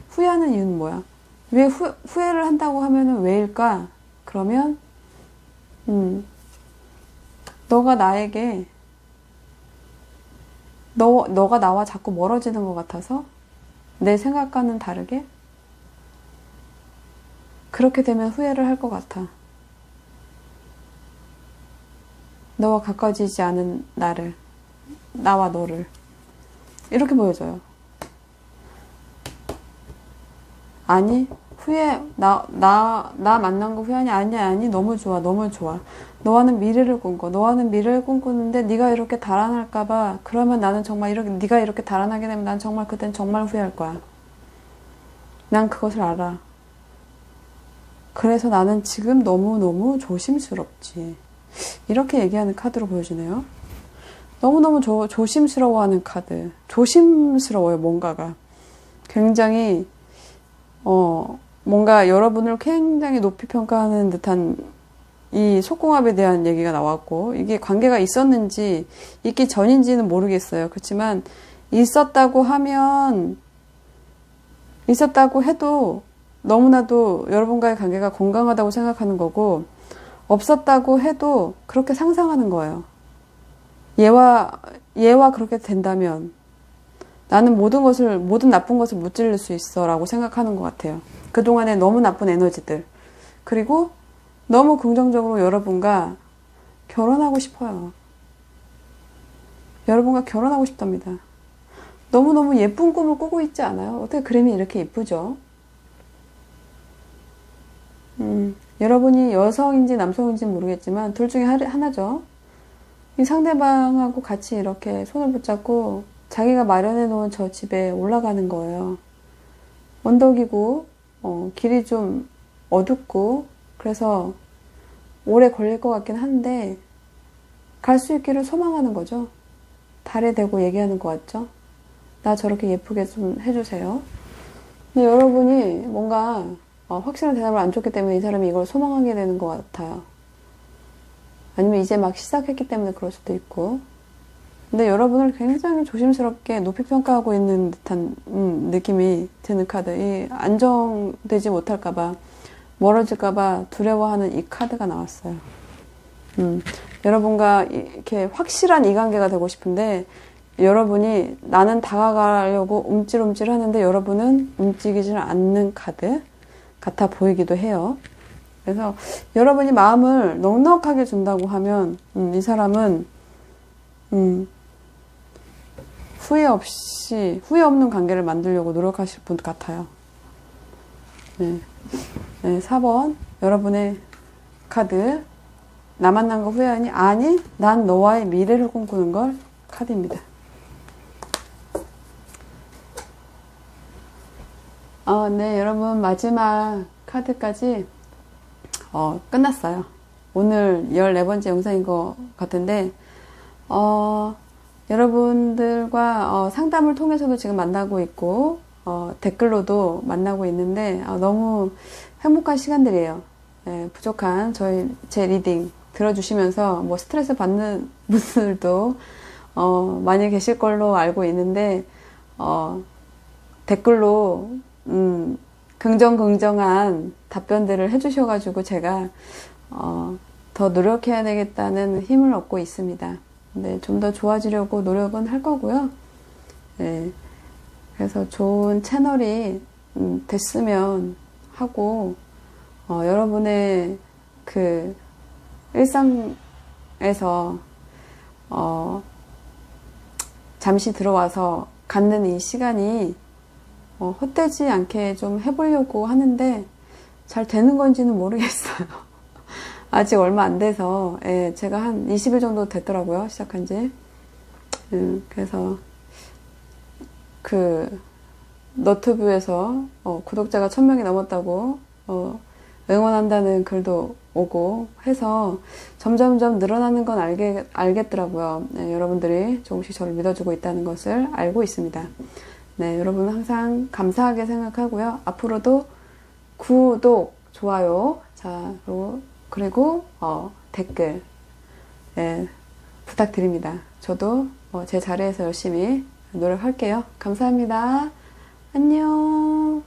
후회하는 이유는 뭐야? 왜 후회를 한다고 하면은 왜일까? 그러면 너가 나에게 너가 나와 자꾸 멀어지는 것 같아서 내 생각과는 다르게 그렇게 되면 후회를 할 것 같아. 너와 가까워지지 않은 나와 너를 이렇게 보여줘요. 아니 나 만난 거 후회하니? 아니 너무 좋아. 너와는 미래를 꿈꾸는데 네가 이렇게 달아날까봐. 그러면 나는 정말 네가 이렇게 달아나게 되면 난 정말 그땐 정말 후회할 거야. 난 그것을 알아. 그래서 나는 지금 너무너무 조심스럽지. 이렇게 얘기하는 카드로 보여지네요. 너무너무 조심스러워하는 카드. 조심스러워요, 뭔가가. 굉장히 뭔가 여러분을 굉장히 높이 평가하는 듯한 이 속궁합에 대한 얘기가 나왔고, 이게 관계가 있었는지 있기 전인지는 모르겠어요. 그렇지만 있었다고 해도 너무나도 여러분과의 관계가 건강하다고 생각하는 거고, 없었다고 해도 그렇게 상상하는 거예요. 얘와 그렇게 된다면 나는 모든 나쁜 것을 무찌를 수 있어 라고 생각하는 것 같아요. 그동안의 너무 나쁜 에너지들. 그리고 너무 긍정적으로 여러분과 결혼하고 싶어요. 여러분과 결혼하고 싶답니다. 너무너무 예쁜 꿈을 꾸고 있지 않아요? 어떻게 그림이 이렇게 예쁘죠? 여러분이 여성인지 남성인지 모르겠지만 둘 중에 하나죠. 이 상대방하고 같이 이렇게 손을 붙잡고 자기가 마련해 놓은 저 집에 올라가는 거예요. 언덕이고 길이 좀 어둡고 그래서 오래 걸릴 것 같긴 한데 갈 수 있기를 소망하는 거죠. 달에 대고 얘기하는 것 같죠. 나 저렇게 예쁘게 좀 해주세요. 근데 여러분이 뭔가 확실한 대답을 안 줬기 때문에 이 사람이 이걸 소망하게 되는 것 같아요. 아니면 이제 막 시작했기 때문에 그럴 수도 있고. 근데 여러분을 굉장히 조심스럽게 높이 평가하고 있는 듯한 느낌이 드는 카드. 이 안정되지 못할까봐, 멀어질까봐 두려워하는 이 카드가 나왔어요. 여러분과 이렇게 확실한 이관계가 되고 싶은데 여러분이 나는 다가가려고 움찔움찔 하는데 여러분은 움직이지 않는 카드 같아 보이기도 해요. 그래서 여러분이 마음을 넉넉하게 준다고 하면 이 사람은 후회 없는 관계를 만들려고 노력하실 분 같아요. 네. 네, 4번 여러분의 카드. 나 만난 거 후회하니? 아니, 난 너와의 미래를 꿈꾸는 걸 카드입니다. 네, 여러분 마지막 카드까지 끝났어요. 오늘 14번째 영상인 것 같은데 여러분들과 상담을 통해서도 지금 만나고 있고 댓글로도 만나고 있는데 너무 행복한 시간들이에요. 네, 부족한 제 리딩 들어주시면서 뭐 스트레스 받는 분들도 많이 계실 걸로 알고 있는데 댓글로 긍정한 답변들을 해주셔가지고 제가 더 노력해야 되겠다는 힘을 얻고 있습니다. 네, 좀 더 좋아지려고 노력은 할 거고요. 네, 그래서 좋은 채널이 됐으면 하고 여러분의 그 일상에서 잠시 들어와서 갖는 이 시간이 헛되지 않게 좀 해보려고 하는데 잘 되는 건지는 모르겠어요. 아직 얼마 안 돼서 제가 한 20일 정도 됐더라고요. 시작한 지. 그래서 그 너튜브에서 구독자가 1000명이 넘었다고 응원한다는 글도 오고 해서 점점점 늘어나는 건 알겠더라고요. 네, 여러분들이 조금씩 저를 믿어주고 있다는 것을 알고 있습니다. 네, 여러분 항상 감사하게 생각하고요. 앞으로도 구독, 좋아요, 그리고 댓글 부탁드립니다. 저도 제 자리에서 열심히 노력할게요. 감사합니다. 안녕.